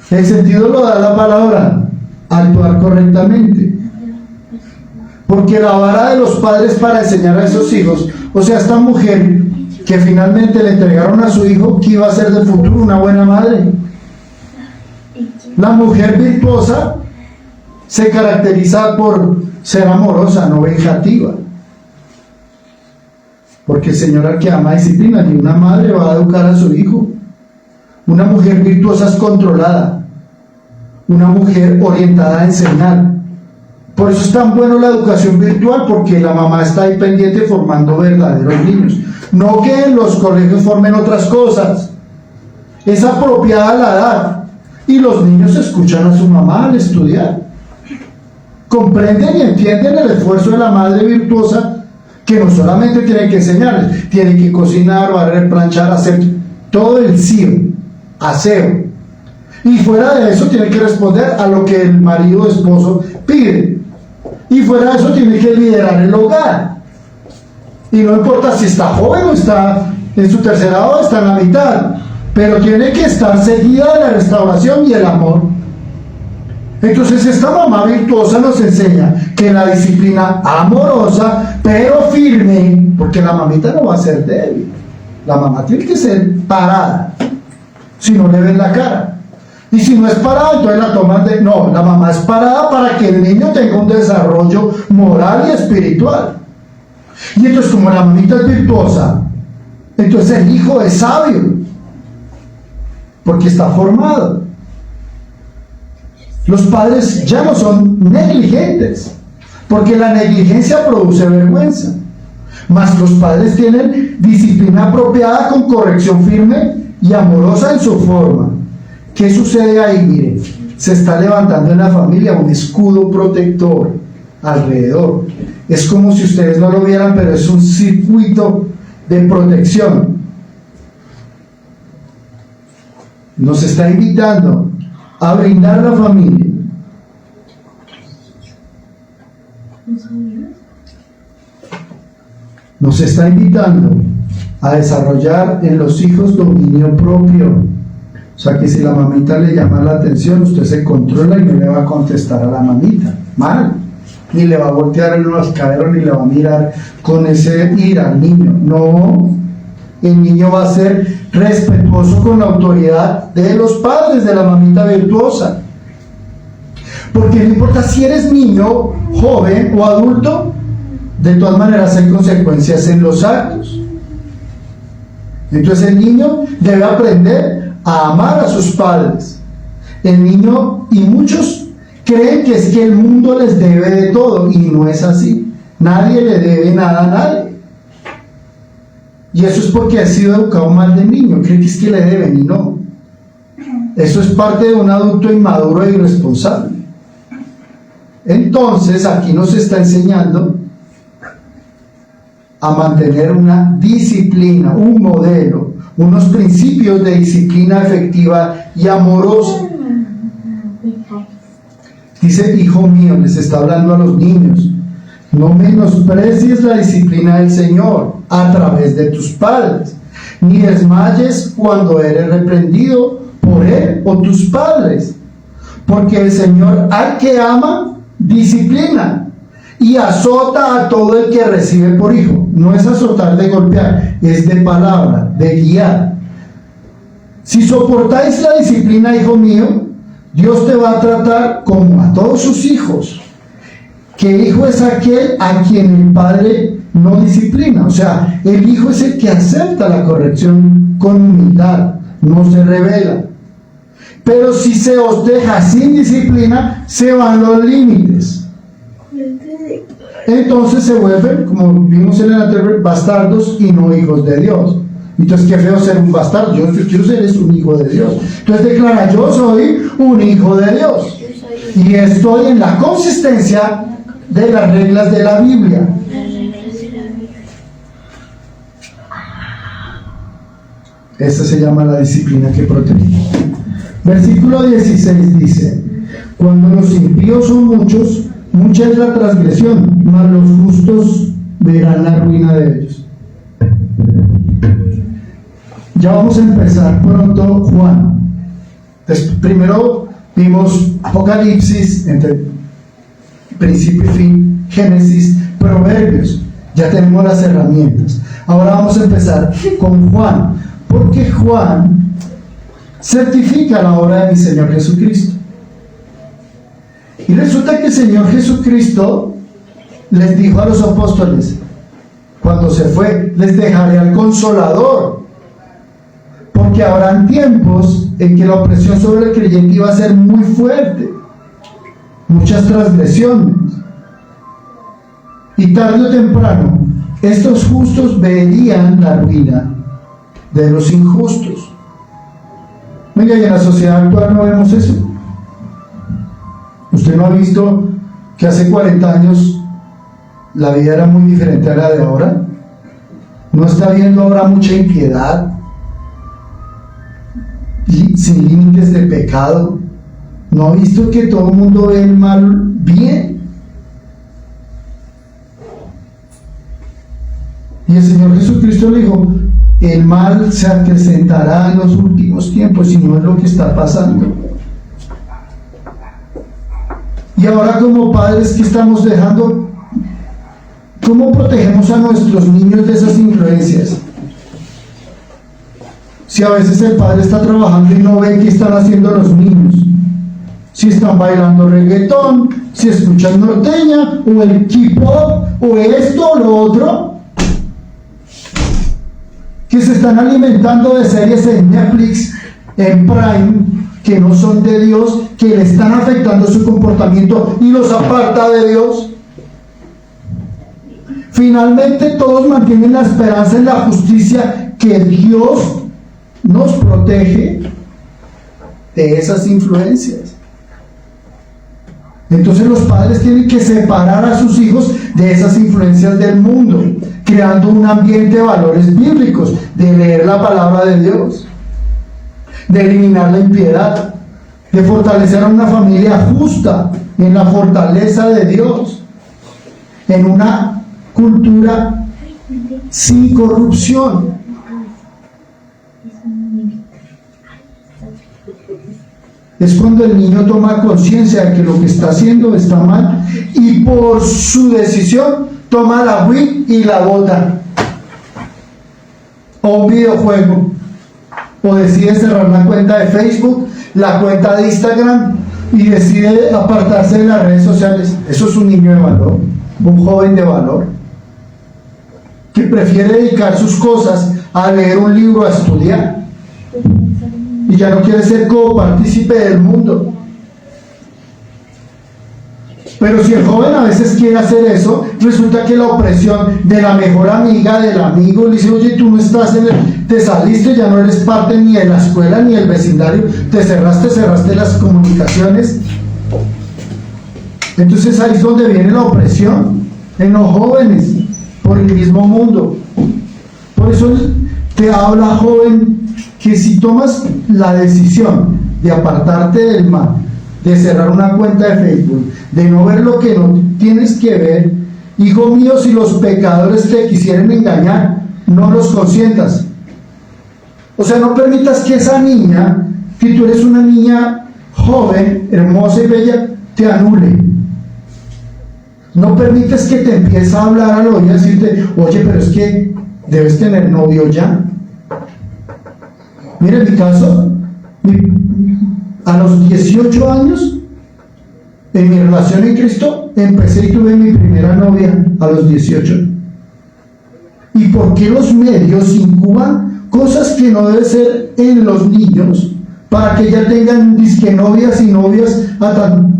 El sentido lo da la palabra: actuar correctamente. Porque la vara de los padres para enseñar a esos hijos, o sea, esta mujer que finalmente le entregaron a su hijo, que iba a ser del futuro una buena madre. La mujer virtuosa se caracteriza por ser amorosa, no vengativa. Porque el Señor al que ama disciplina, y una madre va a educar a su hijo. Una mujer virtuosa es controlada, una mujer orientada a enseñar. Por eso es tan bueno la educación virtual, porque la mamá está ahí pendiente formando verdaderos niños. No que en los colegios formen otras cosas. Es apropiada la edad. Y los niños escuchan a su mamá al estudiar. Comprenden y entienden el esfuerzo de la madre virtuosa, que no solamente tiene que enseñarles, tiene que cocinar, barrer, planchar, hacer todo el aseo. Y fuera de eso tiene que responder a lo que el marido o esposo pide. Y fuera de eso tiene que liderar el hogar. Y no importa si está joven o está en su tercera edad o está en la mitad, pero tiene que estar seguida de la restauración y el amor. Entonces esta mamá virtuosa nos enseña que la disciplina amorosa, pero firme, porque la mamita no va a ser débil. La mamá tiene que ser parada, si no le ven la cara. Y si no es parada, entonces la toman de... No, la mamá es parada para que el niño tenga un desarrollo moral y espiritual. Y entonces, como la mamita es virtuosa, entonces el hijo es sabio, porque está formado. Los padres ya no son negligentes, porque la negligencia produce vergüenza. Mas los padres tienen disciplina apropiada, con corrección firme y amorosa en su forma. ¿Qué sucede ahí? Miren, se está levantando en la familia un escudo protector alrededor. Es como si ustedes no lo vieran, pero es un circuito de protección. Nos está invitando a brindar a la familia nos está invitando a desarrollar en los hijos dominio propio. O sea que si la mamita le llama la atención, usted se controla y no le va a contestar a la mamita mal, ni le va a voltear el mascadero, ni le va a mirar con ese ira al niño. No, el niño va a ser respetuoso con la autoridad de los padres, de la mamita virtuosa. Porque no importa si eres niño, joven o adulto, de todas maneras hay consecuencias en los actos. Entonces el niño debe aprender a amar a sus padres. El niño, y muchos creen que es que el mundo les debe de todo, y no es así. Nadie le debe nada a nadie. Y eso es porque ha sido educado mal de niño, cree que es que le deben y no. Eso es parte de un adulto inmaduro e irresponsable. Entonces aquí nos está enseñando a mantener una disciplina, un modelo, unos principios de disciplina efectiva y amorosa. Dice: hijo mío, les está hablando a los niños, no menosprecies la disciplina del Señor a través de tus padres, ni desmayes cuando eres reprendido por él o tus padres, porque el Señor al que ama disciplina y azota a todo el que recibe por hijo. No es azotar de golpear, es de palabra, de guiar. Si soportáis la disciplina, hijo mío, Dios te va a tratar como a todos sus hijos. Que hijo es aquel a quien el padre no disciplina. O sea, el hijo es el que acepta la corrección con humildad, no se rebela. Pero si se os deja sin disciplina, se van los límites. Entonces se vuelven, como vimos en el anterior, bastardos y no hijos de Dios. Entonces, qué feo ser un bastardo. Yo quiero ser un hijo de Dios. Entonces declara: yo soy un hijo de Dios y estoy en la consistencia de las reglas de la Biblia. Esta se llama la disciplina que protege. Versículo 16 dice: cuando los impíos son muchos, mucha es la transgresión, mas los justos verán la ruina de ellos. Ya vamos a empezar pronto Juan. Primero vimos Apocalipsis, entre principio y fin, Génesis, Proverbios. Ya tenemos las herramientas. Ahora vamos a empezar con Juan, porque Juan certifica la obra de mi Señor Jesucristo. Y resulta que el Señor Jesucristo les dijo a los apóstoles, cuando se fue: les dejaré al Consolador, porque habrán tiempos en que la opresión sobre el creyente iba a ser muy fuerte, muchas transgresiones, y tarde o temprano estos justos verían la ruina de los injustos. Venga, y en la sociedad actual no vemos eso. ¿Usted no ha visto que hace 40 años la vida era muy diferente a la de ahora? ¿No está viendo ahora mucha impiedad, sin límites de pecado? ¿No ha visto que todo el mundo ve el mal bien? Y el Señor Jesucristo le dijo: el mal se acrecentará en los últimos tiempos, y no es lo que está pasando. Y ahora, como padres, ¿qué estamos dejando? ¿Cómo protegemos a nuestros niños de esas influencias? Si a veces el padre está trabajando y no ve qué están haciendo los niños, si están bailando reggaetón, si escuchan norteña, o el K-pop, o esto o lo otro, que se están alimentando de series en Netflix, en Prime, que no son de Dios, que le están afectando su comportamiento y los aparta de Dios. Finalmente todos mantienen la esperanza en la justicia, que Dios nos protege de esas influencias. Entonces los padres tienen que separar a sus hijos de esas influencias del mundo, creando un ambiente de valores bíblicos, de leer la palabra de Dios, de eliminar la impiedad, de fortalecer a una familia justa en la fortaleza de Dios, en una cultura sin corrupción. Es cuando el niño toma conciencia de que lo que está haciendo está mal, y por su decisión toma la WIC y la bota. o un videojuego, o decide cerrar la cuenta de Facebook, la cuenta de Instagram y decide apartarse de las redes sociales. Eso es un niño de valor, un joven de valor, que prefiere dedicar sus cosas a leer un libro, a estudiar, y ya no quiere ser copartícipe del mundo. Pero si el joven a veces quiere hacer eso, resulta que la opresión de la mejor amiga, del amigo, le dice: oye, tú no estás te saliste, ya no eres parte ni de la escuela ni del vecindario, te cerraste las comunicaciones. Entonces ahí es donde viene la opresión en los jóvenes, por el mismo mundo. Por eso te habla, joven, que si tomas la decisión de apartarte del mal, de cerrar una cuenta de Facebook, de no ver lo que no tienes que ver, hijo mío, si los pecadores te quisieren engañar, no los consientas. O sea, no permitas que esa niña, que tú eres una niña joven, hermosa y bella, te anule. No permites que te empiece a hablar al oído y decirte: oye, pero es que debes tener novio ya. Mira, en mi caso, a los 18 años, en mi relación en Cristo, empecé y tuve mi primera novia a los 18. ¿Y por qué los medios incuban cosas que no deben ser en los niños para que ya tengan disque novias y novias a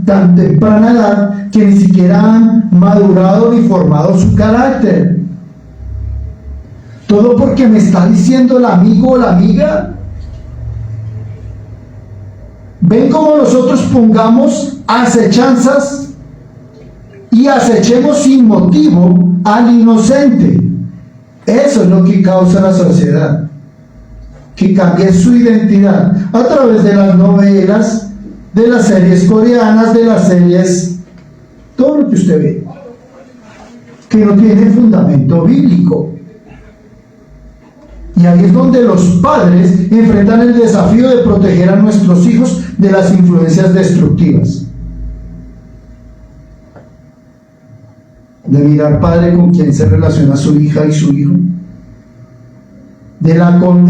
tan temprana edad que ni siquiera han madurado ni formado su carácter? Todo porque me está diciendo el amigo o la amiga. Ven cómo nosotros pongamos acechanzas y acechemos sin motivo al inocente. Eso es lo que causa la sociedad, que cambie su identidad a través de las novelas, de las series coreanas, de las series, todo lo que usted ve, que no tiene fundamento bíblico. Y ahí es donde los padres enfrentan el desafío de proteger a nuestros hijos de las influencias destructivas. De mirar, padre, con quién se relaciona su hija y su hijo. De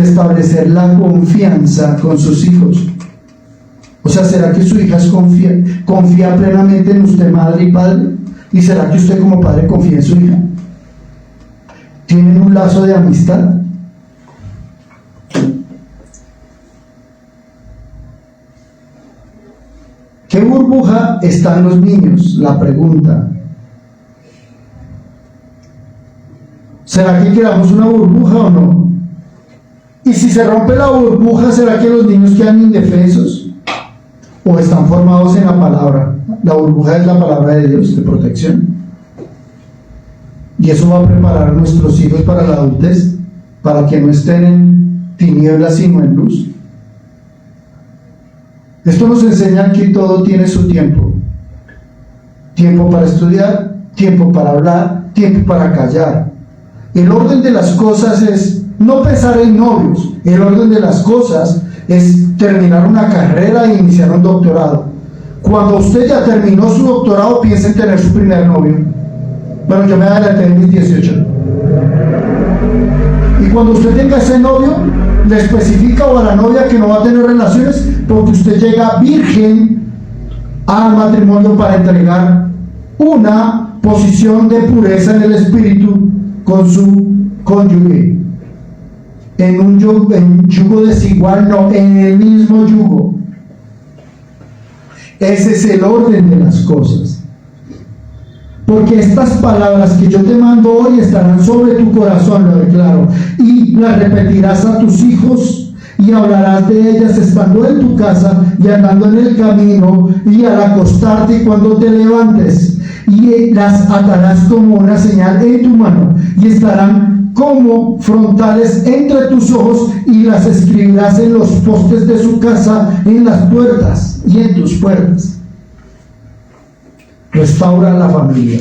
establecer la confianza con sus hijos. O sea, ¿será que su hija confía plenamente en usted, madre y padre? ¿Y será que usted como padre confía en su hija? ¿Tienen un lazo de amistad? ¿Qué burbuja está en los niños? La pregunta. ¿Será que creamos una burbuja o no? Y si se rompe la burbuja, ¿será que los niños quedan indefensos? ¿O están formados en la palabra? La burbuja es la palabra de Dios, de protección. Y eso va a preparar a nuestros hijos para la adultez, para que no estén en tinieblas sino en luz. Esto nos enseña que todo tiene su tiempo. Tiempo para estudiar, tiempo para hablar, tiempo para callar. El orden de las cosas es no pensar en novios. El orden de las cosas es terminar una carrera e iniciar un doctorado. Cuando usted ya terminó su doctorado, piensa en tener su primer novio. Bueno, yo me adelanté en mis 18. Y cuando usted tenga ese novio, le especifica o a la novia que no va a tener relaciones, porque usted llega virgen al matrimonio para entregar una posición de pureza en el espíritu con su cónyuge, en un yugo desigual, no, en el mismo yugo. Ese es el orden de las cosas. Porque estas palabras que yo te mando hoy estarán sobre tu corazón, lo declaro, y las repetirás a tus hijos y hablarás de ellas estando en tu casa y andando en el camino y al acostarte y cuando te levantes, y las atarás como una señal en tu mano y estarán como frontales entre tus ojos y las escribirás en los postes de su casa, en las puertas y en tus puertas. Restaura la familia.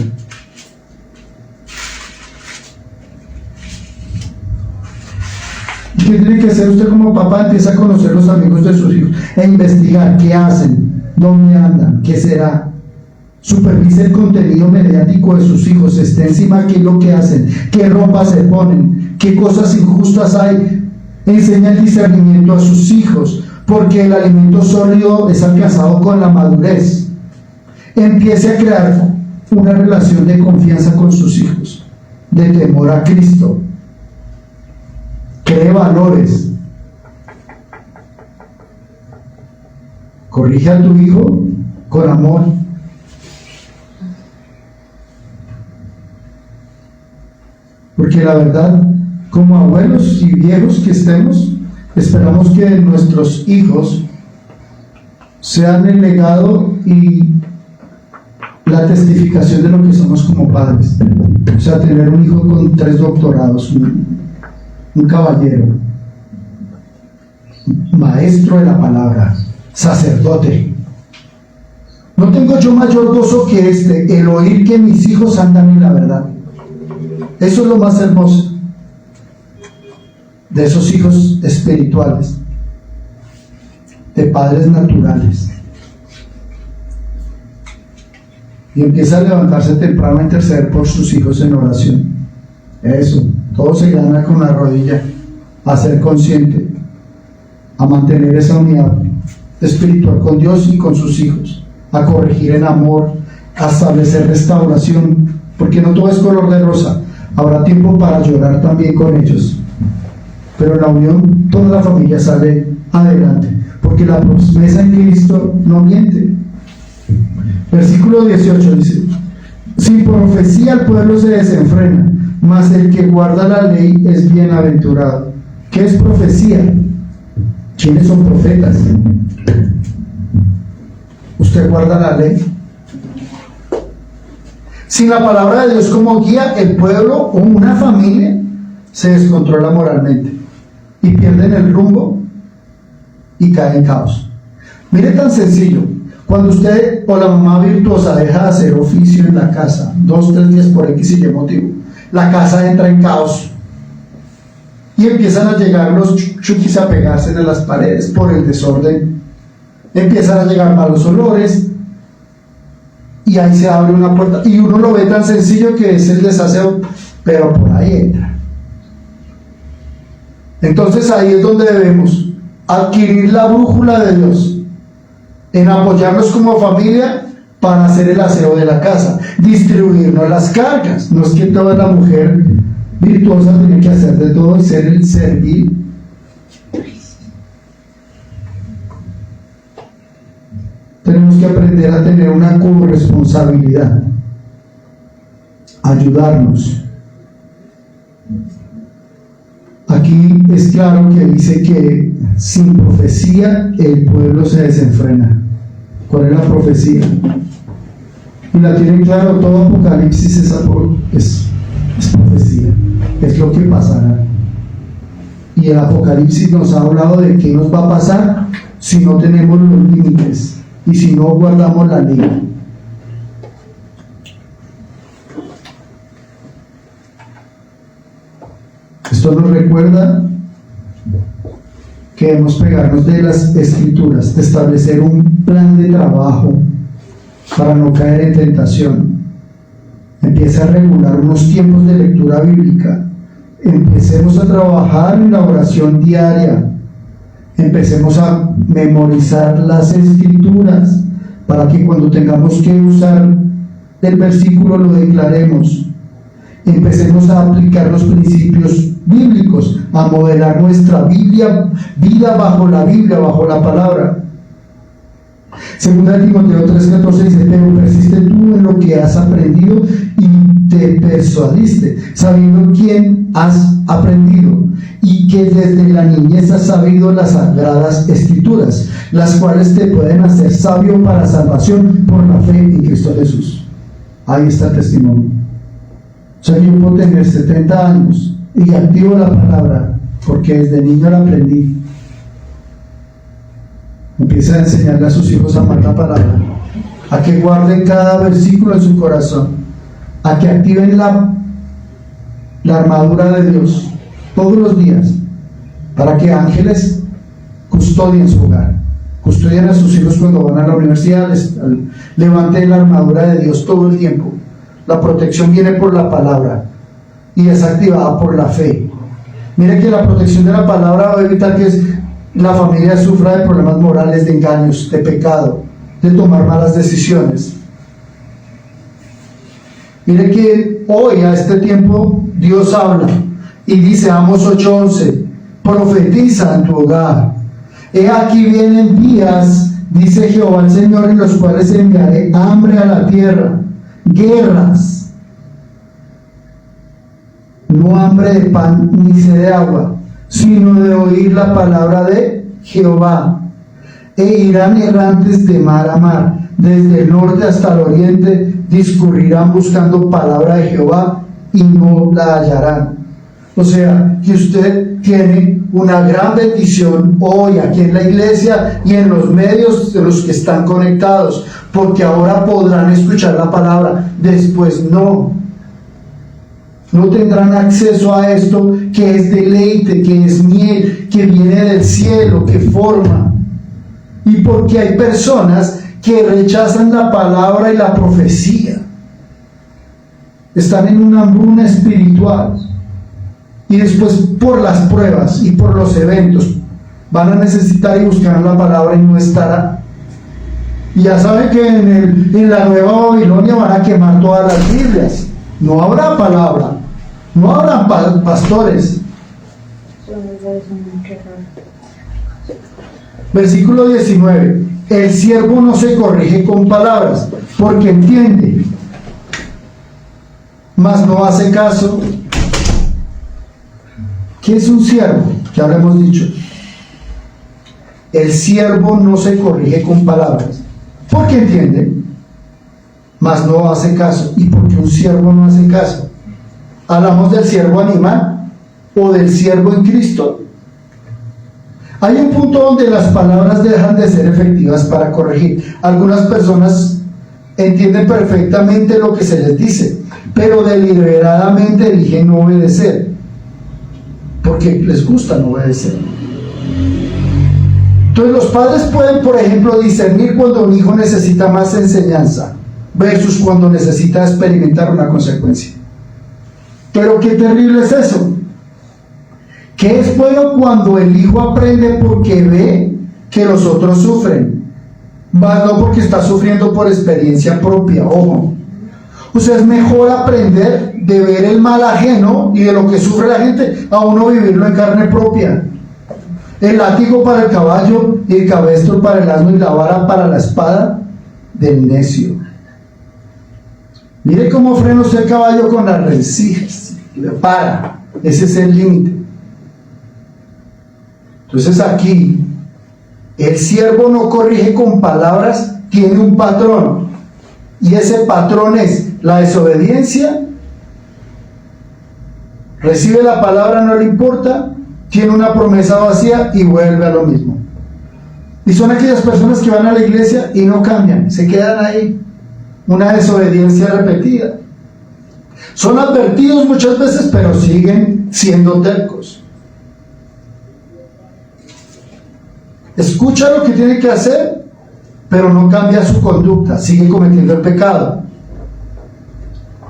¿Qué tiene que hacer usted como papá? Empieza a conocer los amigos de sus hijos e investigar qué hacen, dónde andan, qué será. supervise el contenido mediático de sus hijos, esté encima de qué es lo que hacen, qué ropa se ponen, qué cosas injustas hay. Enseña el discernimiento a sus hijos, porque el alimento sólido es alcanzado con la madurez. Empiece a crear una relación de confianza con sus hijos, de temor a Cristo. Cree valores. Corrige a tu hijo con amor. Porque la verdad, como abuelos y viejos que estemos, esperamos que nuestros hijos sean el legado y la testificación de lo que somos como padres. O sea, tener un hijo con 3 doctorados, un caballero, maestro de la palabra, sacerdote. No tengo yo mayor gozo que el oír que mis hijos andan en la verdad. Eso es lo más hermoso de esos hijos espirituales, de padres naturales. Y empieza a levantarse temprano a interceder por sus hijos en oración. Eso, todo se gana con la rodilla, a ser consciente, a mantener esa unidad espiritual con Dios y con sus hijos, a corregir en amor, a establecer restauración, porque no todo es color de rosa. Habrá tiempo para llorar también con ellos, pero en la unión toda la familia sale adelante, porque la promesa en Cristo no miente. Versículo 18 dice: sin profecía el pueblo se desenfrena, mas el que guarda la ley es bienaventurado. ¿Qué es profecía? ¿Quiénes son profetas? ¿Usted guarda la ley? Sin la palabra de Dios como guía, el pueblo o una familia se descontrola moralmente y pierden el rumbo y cae en caos. Mire, tan sencillo: cuando usted o la mamá virtuosa deja de hacer oficio en la casa 2-3 días por X y Y motivo, la casa entra en caos y empiezan a llegar los chuquis a pegarse en las paredes por el desorden, empiezan a llegar malos olores y ahí se abre una puerta y uno lo ve tan sencillo que es el desaseo, pero por ahí entra. Entonces ahí es donde debemos adquirir la brújula de Dios, en apoyarnos como familia para hacer el aseo de la casa, distribuirnos las cargas. No es que toda la mujer virtuosa tiene que hacer de todo y ser el servir. Tenemos que aprender a tener una corresponsabilidad, ayudarnos. Aquí es claro que dice que sin profecía el pueblo se desenfrena. ¿Cuál es la profecía? Y la tienen claro, todo Apocalipsis es profecía, es lo que pasará. Y el Apocalipsis nos ha hablado de qué nos va a pasar si no tenemos los límites y si no guardamos la ley. Esto nos recuerda que debemos pegarnos de las Escrituras, establecer un plan de trabajo para no caer en tentación. Empieza a regular unos tiempos de lectura bíblica. Empecemos a trabajar en la oración diaria. Empecemos a memorizar las Escrituras para que cuando tengamos que usar el versículo lo declaremos. Empecemos a aplicar los principios bíblicos, a modelar nuestra vida bajo la Biblia, bajo la palabra. Segunda de Timoteo 3:14 dice: pero persiste tú en lo que has aprendido y te persuadiste, sabiendo quién has aprendido y que desde la niñez has sabido las sagradas Escrituras, las cuales te pueden hacer sabio para salvación por la fe en Cristo Jesús. Ahí está el testimonio. O sea, yo puedo tener 70 años y activo la palabra porque desde niño la aprendí. Empieza a enseñarle a sus hijos a amar la palabra, a que guarden cada versículo en su corazón, a que activen la armadura de Dios todos los días para que ángeles custodien su hogar, Custodian a sus hijos cuando van a la universidad, levanten la armadura de Dios todo el tiempo. La protección viene por la palabra y es activada por la fe. Mire que la protección de la palabra va a evitar que la familia sufra de problemas morales, de engaños, de pecado, de tomar malas decisiones. Mire que hoy a este tiempo Dios habla y dice, Amos 8:11, profetiza en tu hogar. He aquí vienen días, dice Jehová el Señor, en los cuales enviaré hambre a la tierra, guerras, no hambre de pan ni sed de agua, sino de oír la palabra de Jehová. E irán errantes de mar a mar, desde el norte hasta el oriente, discurrirán buscando palabra de Jehová y no la hallarán. O sea, que usted tiene una gran bendición hoy aquí en la iglesia y en los medios de los que están conectados, porque ahora podrán escuchar la palabra, después no tendrán acceso a esto que es deleite, que es miel, que viene del cielo, que forma. Y porque hay personas que rechazan la palabra y la profecía, están en una hambruna espiritual, y después por las pruebas y por los eventos van a necesitar y buscar la palabra y no estará. Y ya saben que en la Nueva Babilonia van a quemar todas las Biblias, no habrá palabra, no habrá pastores. Versículo 19, el siervo no se corrige con palabras, porque entiende, mas no hace caso. ¿Qué es un siervo? Ya lo hemos dicho. El siervo no se corrige con palabras, porque entiende, mas no hace caso. ¿Y por qué un siervo no hace caso? ¿Hablamos del siervo animal o del siervo en Cristo? Hay un punto donde las palabras dejan de ser efectivas para corregir. Algunas personas entienden perfectamente lo que se les dice, pero deliberadamente eligen no obedecer, porque les gusta no obedecer. Entonces los padres pueden, por ejemplo, discernir cuando un hijo necesita más enseñanza versus cuando necesita experimentar una consecuencia. Pero qué terrible es eso. Que es bueno cuando el hijo aprende porque ve que los otros sufren, más no porque está sufriendo por experiencia propia, ojo. O sea, es mejor aprender de ver el mal ajeno y de lo que sufre la gente a uno vivirlo en carne propia. El látigo para el caballo y el cabestro para el asno y la vara para la espada del necio. Mire cómo frena usted el caballo con las rencillas, le para, ese es el límite. Entonces aquí, el siervo no corrige con palabras, tiene un patrón, y ese patrón es la desobediencia, recibe la palabra, no le importa, tiene una promesa vacía y vuelve a lo mismo. Y son aquellas personas que van a la iglesia y no cambian, se quedan ahí, una desobediencia repetida. Son advertidos muchas veces, pero siguen siendo tercos. Escucha lo que tiene que hacer, pero no cambia su conducta, sigue cometiendo el pecado.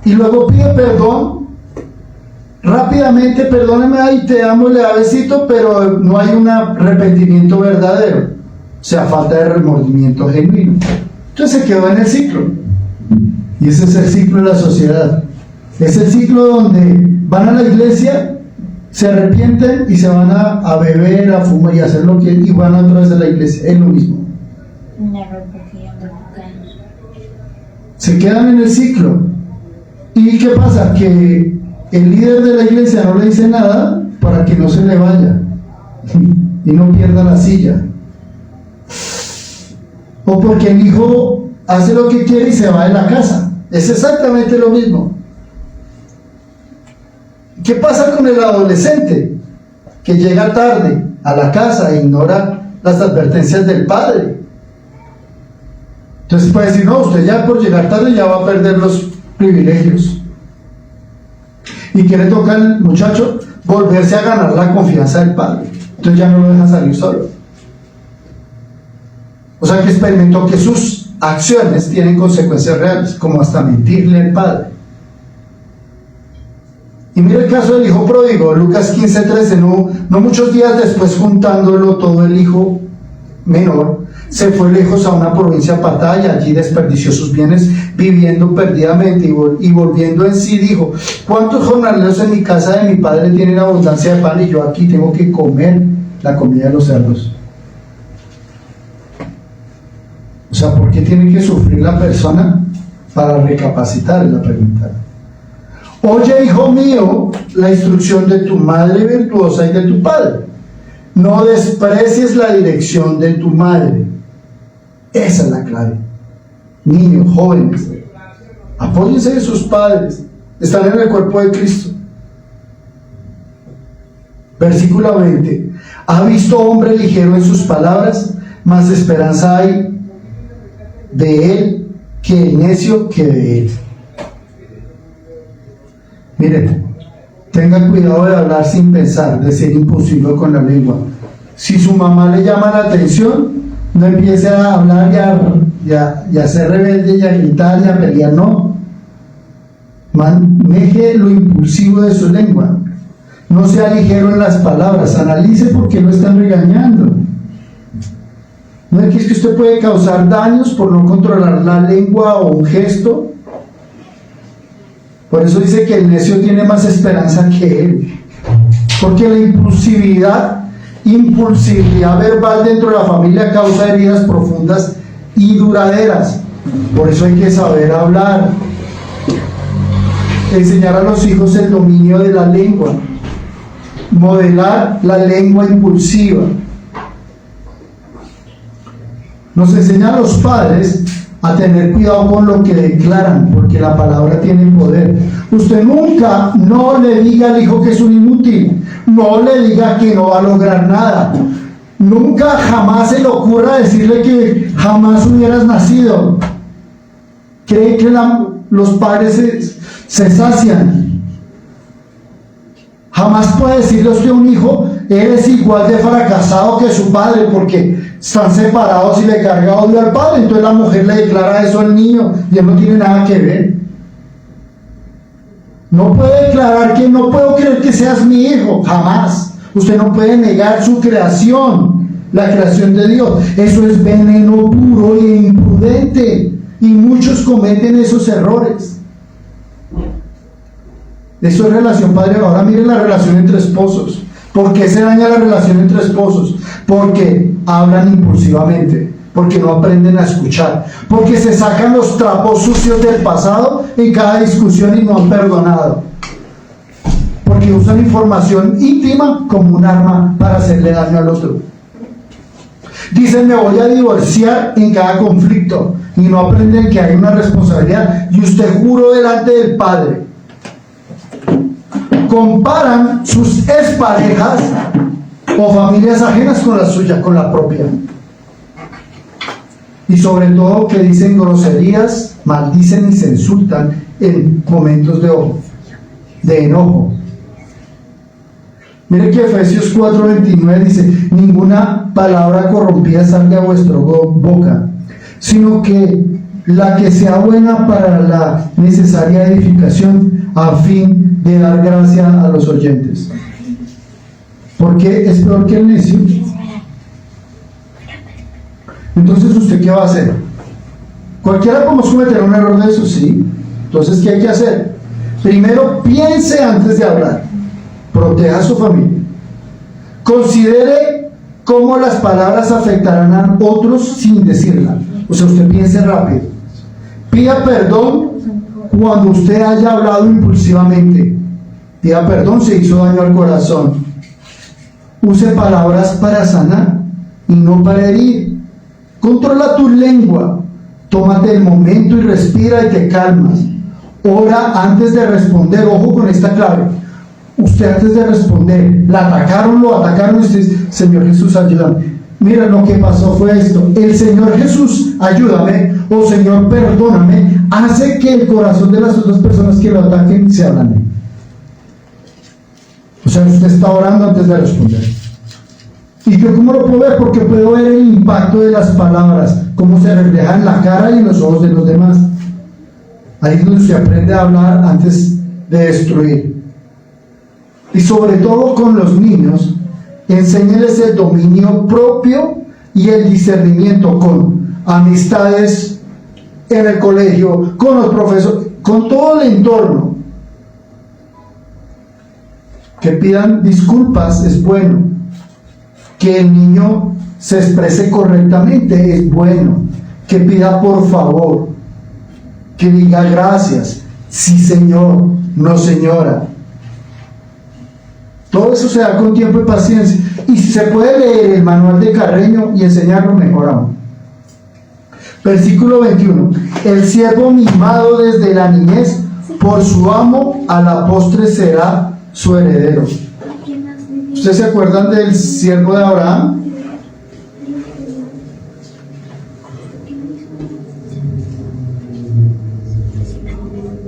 Y luego pide perdón, rápidamente, perdóneme, ahí te amo, le da besito, pero no hay un arrepentimiento verdadero, o sea, falta de remordimiento genuino. Entonces se quedó en el ciclo, y ese es el ciclo de la sociedad. Es el ciclo donde van a la iglesia, se arrepienten y se van a beber, a fumar y a hacer lo que y van otra vez a la iglesia, es lo mismo. Se quedan en el ciclo. ¿Y qué pasa? Que el líder de la iglesia no le dice nada para que no se le vaya y no pierda la silla. O porque el hijo hace lo que quiere y se va de la casa. Es exactamente lo mismo. ¿Qué pasa con el adolescente que llega tarde a la casa e ignora las advertencias del padre? Entonces puede decir, no, usted ya por llegar tarde ya va a perder los privilegios. ¿Y qué le toca al muchacho? Volverse a ganar la confianza del padre. Entonces ya no lo deja salir solo. O sea que experimentó que sus acciones tienen consecuencias reales, como hasta mentirle al padre. Y mira el caso del hijo pródigo, Lucas 15:13, no muchos días después, juntándolo todo, el hijo menor se fue lejos a una provincia apartada y allí desperdició sus bienes viviendo perdidamente, y volviendo en sí dijo: ¿cuántos jornaleros en mi casa de mi padre tienen abundancia de pan y yo aquí tengo que comer la comida de los cerdos? O sea, ¿por qué tiene que sufrir la persona? Para recapacitar, es la pregunta. Oye, hijo mío, la instrucción de tu madre virtuosa y de tu padre. No desprecies la dirección de tu madre. Esa es la clave. Niños, jóvenes, apóyense de sus padres. Están en el cuerpo de Cristo. Versículo 20. ¿Ha visto hombre ligero en sus palabras? Más esperanza hay de él que el necio que de él. Miren, tenga cuidado de hablar sin pensar, de ser impulsivo con la lengua. Si su mamá le llama la atención, no empiece a hablar y a ser rebelde y a gritar y a pelear, no. Maneje lo impulsivo de su lengua. No sea ligero en las palabras, analice por qué lo están regañando. ¿No es que usted puede causar daños por no controlar la lengua o un gesto? Por eso dice que el necio tiene más esperanza que él. Porque la impulsividad verbal dentro de la familia causa heridas profundas y duraderas. Por eso hay que saber hablar. Enseñar a los hijos el dominio de la lengua. Modelar la lengua impulsiva. Nos enseña a los padres a tener cuidado con lo que declaran, porque la palabra tiene poder. Usted nunca no le diga al hijo que es un inútil, no le diga que no va a lograr nada, nunca jamás se le ocurra decirle que jamás hubieras nacido. Cree que los padres se sacian. Jamás puede decirle a usted a un hijo: eres igual de fracasado que su padre, porque están separados y le carga odio al padre. Entonces la mujer le declara eso al niño y él no tiene nada que ver. No puede declarar que no puedo creer que seas mi hijo, jamás. Usted no puede negar su creación, la creación de Dios. Eso es veneno puro e imprudente, y muchos cometen esos errores. Eso es relación padre. Ahora miren la relación entre esposos. ¿Por qué se daña la relación entre esposos? Porque hablan impulsivamente, porque no aprenden a escuchar, porque se sacan los trapos sucios del pasado en cada discusión y no han perdonado, porque usan información íntima como un arma para hacerle daño al otro. Dicen: me voy a divorciar en cada conflicto, y no aprenden que hay una responsabilidad, y usted juró delante del Padre. Comparan sus exparejas o familias ajenas con la suya, con la propia. Y sobre todo que dicen groserías, maldicen y se insultan en momentos de enojo. Mire que Efesios 4:29 dice: ninguna palabra corrompida salga a vuestra boca, sino que la que sea buena para la necesaria edificación, a fin de dar gracia a los oyentes. Porque es peor que el necio. Entonces, ¿usted qué va a hacer? Cualquiera podemos cometer un error de eso, sí. Entonces, ¿qué hay que hacer? Primero, piense antes de hablar. Proteja a su familia. Considere cómo las palabras afectarán a otros sin decirla. O sea, usted piense rápido. Pida perdón cuando usted haya hablado impulsivamente. Pida perdón si hizo daño al corazón. Use palabras para sanar y no para herir. Controla tu lengua. Tómate el momento y respira y te calmas. Ora antes de responder. Ojo con esta clave. Usted antes de responder, lo atacaron y usted dice: Señor Jesús, ayúdame. Mira, lo que pasó fue esto. El Señor Jesús, ayúdame, o Señor, perdóname, hace que el corazón de las otras personas que lo ataquen se ablande. O sea, usted está orando antes de responder. ¿Y yo cómo lo puedo ver? Porque puedo ver el impacto de las palabras, cómo se refleja en la cara y en los ojos de los demás. Ahí es donde se aprende a hablar antes de destruir. Y sobre todo con los niños, enséñeles el dominio propio y el discernimiento con amistades en el colegio, con los profesores, con todo el entorno. Que pidan disculpas es bueno. Que el niño se exprese correctamente es bueno. Que pida por favor. Que diga gracias. Sí, señor. No, señora. Todo eso se da con tiempo y paciencia. Y se puede leer el manual de Carreño y enseñarlo mejor aún. Versículo 21. El siervo mimado desde la niñez, por su amo a la postre será su heredero. ¿Ustedes se acuerdan del siervo de Abraham?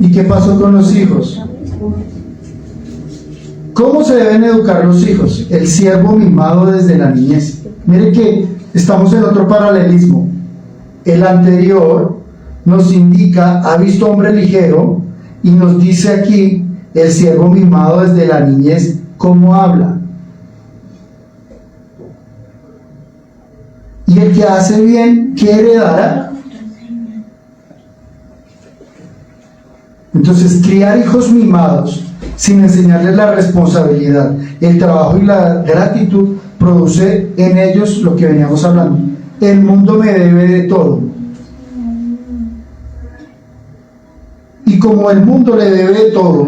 ¿Y qué pasó con los hijos? ¿Cómo se deben educar los hijos? El siervo mimado desde la niñez. Mire que estamos en otro paralelismo. El anterior nos indica, ha visto hombre ligero, y nos dice aquí, el siervo mimado desde la niñez, ¿cómo habla? Y el que hace bien, ¿qué heredará? Entonces, criar hijos mimados sin enseñarles la responsabilidad, el trabajo y la gratitud produce en ellos lo que veníamos hablando. El mundo me debe de todo. Y como el mundo le debe de todo,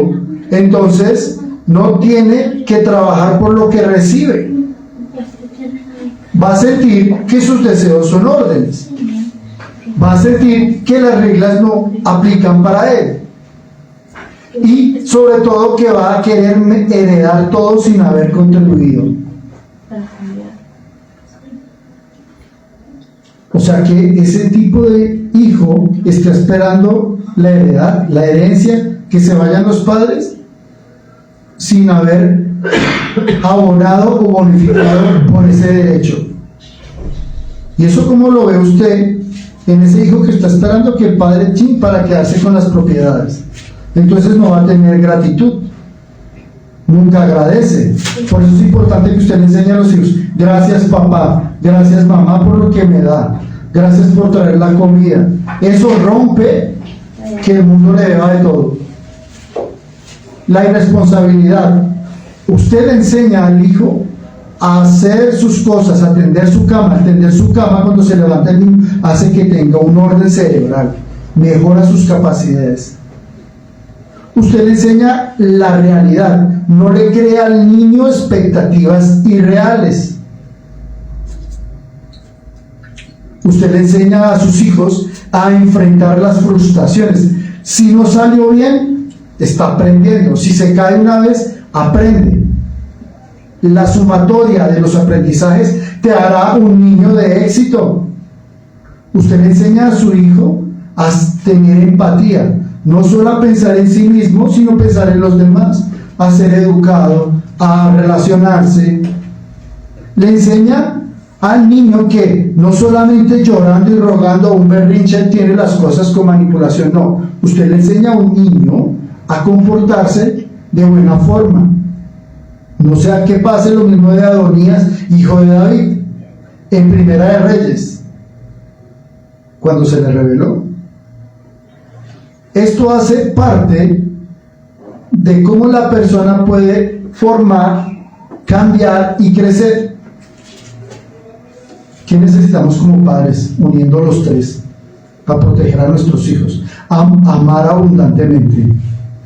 entonces no tiene que trabajar por lo que recibe. Va a sentir que sus deseos son órdenes. Va a sentir que las reglas no aplican para él. Y sobre todo que va a querer heredar todo sin haber contribuido. O sea que ese tipo de hijo está esperando la herencia, que se vayan los padres sin haber abonado o bonificado por ese derecho. ¿Y eso cómo lo ve usted en ese hijo que está esperando que el padre chin para quedarse con las propiedades? Entonces no va a tener gratitud, nunca agradece. Por eso es importante que usted le enseñe a los hijos: gracias papá, gracias mamá por lo que me da, gracias por traer la comida. Eso rompe que el mundo le deba de todo. La irresponsabilidad. Usted le enseña al hijo a hacer sus cosas, a tender su cama cuando se levanta el niño, hace que tenga un orden cerebral, mejora sus capacidades. Usted le enseña la realidad, no le crea al niño expectativas irreales. Usted le enseña a sus hijos a enfrentar las frustraciones. Si no salió bien, está aprendiendo. Si se cae una vez, aprende. La sumatoria de los aprendizajes te hará un niño de éxito. Usted le enseña a su hijo a tener empatía, no solo a pensar en sí mismo, sino pensar en los demás, a ser educado, a relacionarse. Le enseña al niño que no solamente llorando y rogando un berrinche tiene las cosas con manipulación, no. Usted le enseña a un niño a comportarse de buena forma. No sea que pase lo mismo de Adonías, hijo de David, en Primera de Reyes, cuando se le reveló. Esto hace parte de cómo la persona puede formar, cambiar y crecer. ¿Qué necesitamos como padres, uniendo los tres, para proteger a nuestros hijos? Amar abundantemente,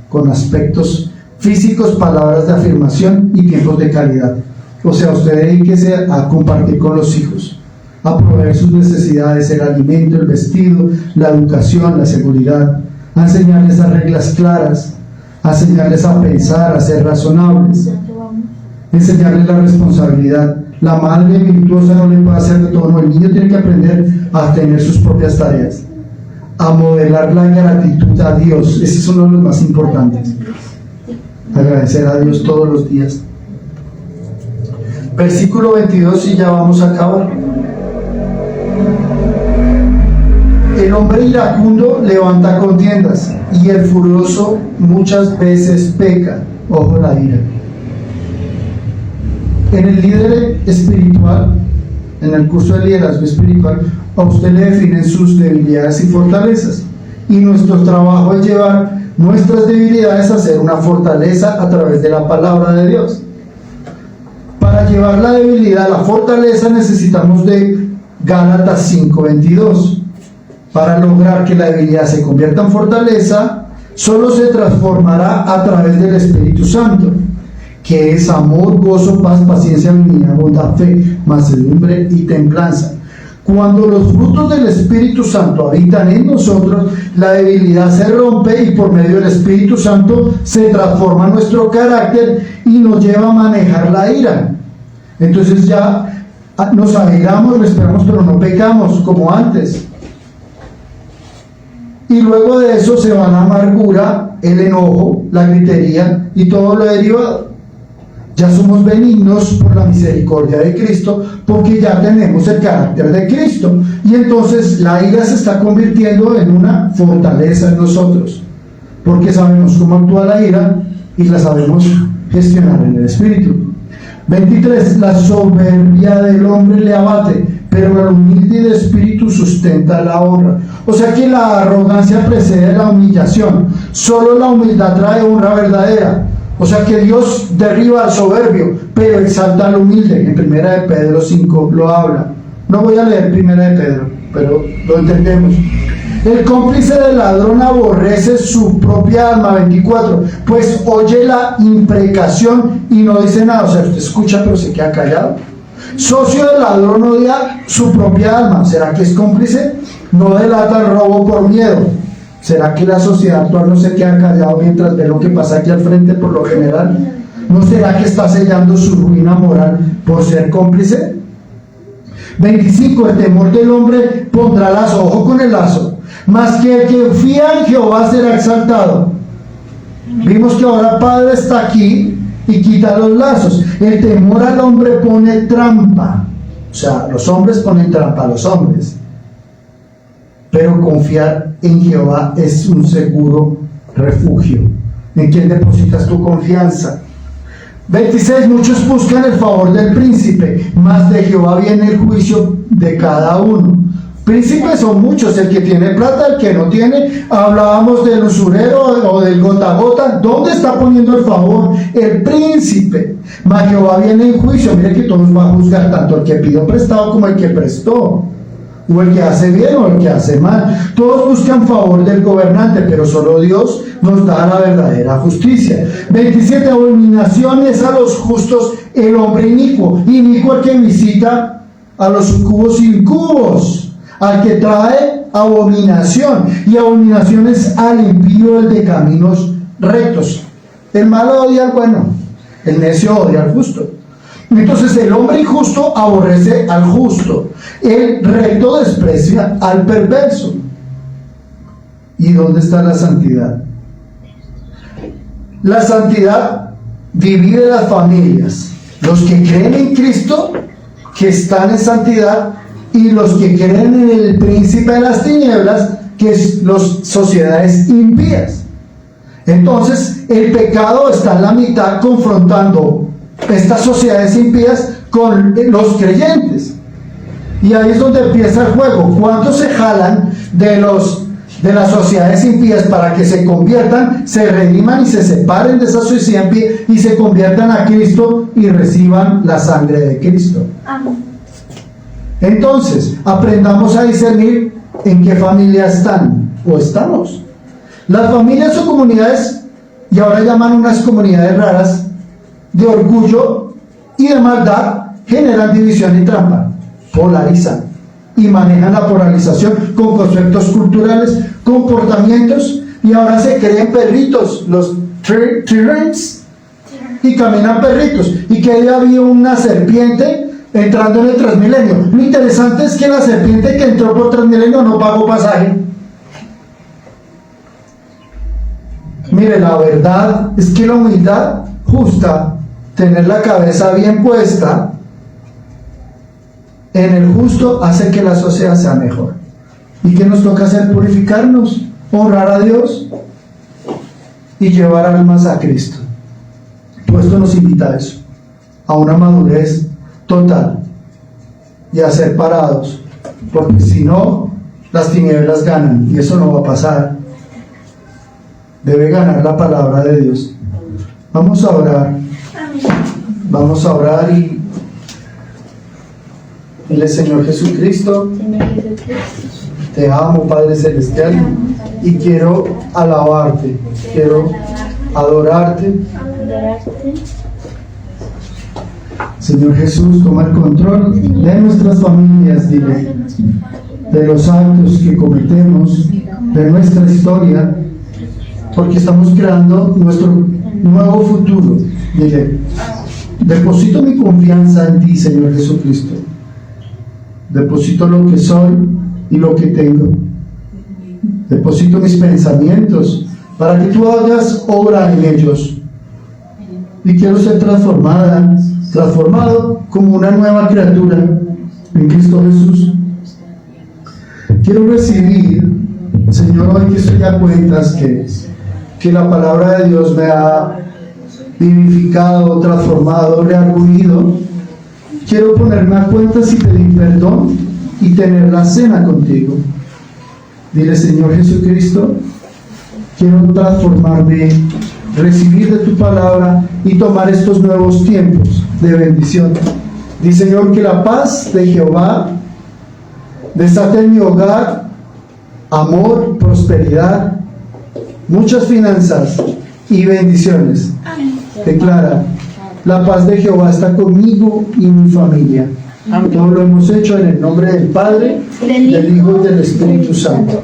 con aspectos físicos, palabras de afirmación y tiempos de calidad. O sea, usted dedíquese a compartir con los hijos, a proveer sus necesidades, el alimento, el vestido, la educación, la seguridad, a enseñarles a reglas claras, a enseñarles a pensar, a ser razonables, enseñarles la responsabilidad. La madre virtuosa no le puede hacer de todo, no, el niño tiene que aprender a tener sus propias tareas, a modelar la gratitud a Dios. Ese es uno de los más importantes. Agradecer a Dios todos los días. Versículo 22 y ya vamos a acabar. El hombre iracundo levanta contiendas y el furioso muchas veces peca. Ojo la ira. En el líder espiritual, en el curso de liderazgo espiritual, a usted le definen sus debilidades y fortalezas. Y nuestro trabajo es llevar nuestras debilidades a ser una fortaleza a través de la palabra de Dios. Para llevar la debilidad a la fortaleza necesitamos de Gálatas 5:22. Para lograr que la debilidad se convierta en fortaleza, solo se transformará a través del Espíritu Santo, que es amor, gozo, paz, paciencia, benignidad, bondad, fe, mansedumbre y templanza. Cuando los frutos del Espíritu Santo habitan en nosotros, la debilidad se rompe y por medio del Espíritu Santo se transforma nuestro carácter y nos lleva a manejar la ira. Entonces ya nos airamos, lo esperamos, pero no pecamos como antes. Y luego de eso se va la amargura, el enojo, la gritería y todo lo derivado. Ya somos benignos por la misericordia de Cristo, porque ya tenemos el carácter de Cristo. Y entonces la ira se está convirtiendo en una fortaleza en nosotros, porque sabemos cómo actúa la ira y la sabemos gestionar en el Espíritu. 23. La soberbia del hombre le abate, pero el humilde de espíritu sustenta la honra. O sea que la arrogancia precede la humillación. Solo la humildad trae honra verdadera. O sea que Dios derriba al soberbio, pero exalta al humilde. En 1 de Pedro 5 lo habla. No voy a leer 1 de Pedro, pero lo entendemos. El cómplice del ladrón aborrece su propia alma. 24. Pues oye la imprecación y no dice nada. O sea, usted escucha pero se queda callado. Socio del ladrón odia su propia alma. ¿Será que es cómplice? No delata el robo por miedo. ¿Será que la sociedad actual no se queda callado mientras ve lo que pasa aquí al frente por lo general? ¿No será que está sellando su ruina moral por ser cómplice? 25. El temor del hombre pondrá lazo. Ojo con el lazo. Mas que el que fía en Jehová será exaltado. Vimos que ahora Padre está aquí y quita los lazos. El temor al hombre pone trampa. O sea, los hombres ponen trampa a los hombres. Pero confiar en Jehová es un seguro refugio. ¿En quién depositas tu confianza? 26. Muchos buscan el favor del príncipe, mas de Jehová viene el juicio de cada uno. Príncipes son muchos, el que tiene plata, el que no tiene. Hablábamos del usurero o del gota a gota. ¿Dónde está poniendo el favor? El príncipe. Mas Jehová viene en juicio. Mire que todos van a juzgar, tanto el que pidió prestado como el que prestó, o el que hace bien o el que hace mal. Todos buscan favor del gobernante, pero solo Dios nos da la verdadera justicia. 27. Abominaciones a los justos el hombre inicuo. Inicuo el que visita a los sucubos incubos, al que trae abominación. Y abominaciones al impío, el de caminos rectos. El malo odia al bueno, el necio odia al justo. Entonces el hombre injusto aborrece al justo, el recto desprecia al perverso. ¿Y dónde está la santidad? La santidad divide las familias. Los que creen en Cristo, que están en santidad, y los que creen en el príncipe de las tinieblas, que es las sociedades impías. Entonces el pecado está en la mitad, confrontando estas sociedades impías con los creyentes, y ahí es donde empieza el juego. ¿Cuántos se jalan de las sociedades impías para que se conviertan, se rediman y se separen de esa sociedad impía y se conviertan a Cristo y reciban la sangre de Cristo? Amén. Entonces aprendamos a discernir en qué familia están o estamos. Las familias o comunidades, y ahora llaman unas comunidades raras, de orgullo y de maldad, generan división y trampa, polarizan y manejan la polarización con conceptos culturales, comportamientos, y ahora se creen perritos, los tyrants, y caminan perritos. Y que día había una serpiente entrando en el Transmilenio. Lo interesante es que la serpiente que entró por Transmilenio no pagó pasaje. Mire, la verdad es que la humildad justa, tener la cabeza bien puesta, en el justo hace que la sociedad sea mejor. ¿Y qué nos toca hacer? Purificarnos, honrar a Dios y llevar almas a Cristo. Todo esto nos invita a eso, a una madurez total y a ser parados, porque si no, las tinieblas ganan y eso no va a pasar. Debe ganar la palabra de Dios. Vamos a orar. Vamos a orar y dile: Señor Jesucristo, te amo, Padre Celestial, y quiero alabarte, quiero adorarte. Señor Jesús, toma el control de nuestras familias, dile, de los actos que cometemos, de nuestra historia, porque estamos creando nuestro nuevo futuro. Dile: deposito mi confianza en ti, Señor Jesucristo. Deposito lo que soy y lo que tengo. Deposito mis pensamientos para que tú hagas obra en ellos. Y quiero ser transformado como una nueva criatura en Cristo Jesús. Quiero recibir, Señor, hoy que estoy a cuentas que la palabra de Dios me ha vivificado, transformado, reargüido. Quiero ponerme a cuentas y pedir perdón y tener la cena contigo. Dile: Señor Jesucristo, quiero transformarme, recibir de tu palabra y tomar estos nuevos tiempos de bendición. Di, Señor, que la paz de Jehová desate en mi hogar amor, prosperidad, muchas finanzas y bendiciones. Declara: la paz de Jehová está conmigo y mi familia. Todo lo hemos hecho en el nombre del Padre, del Hijo y del Espíritu Santo.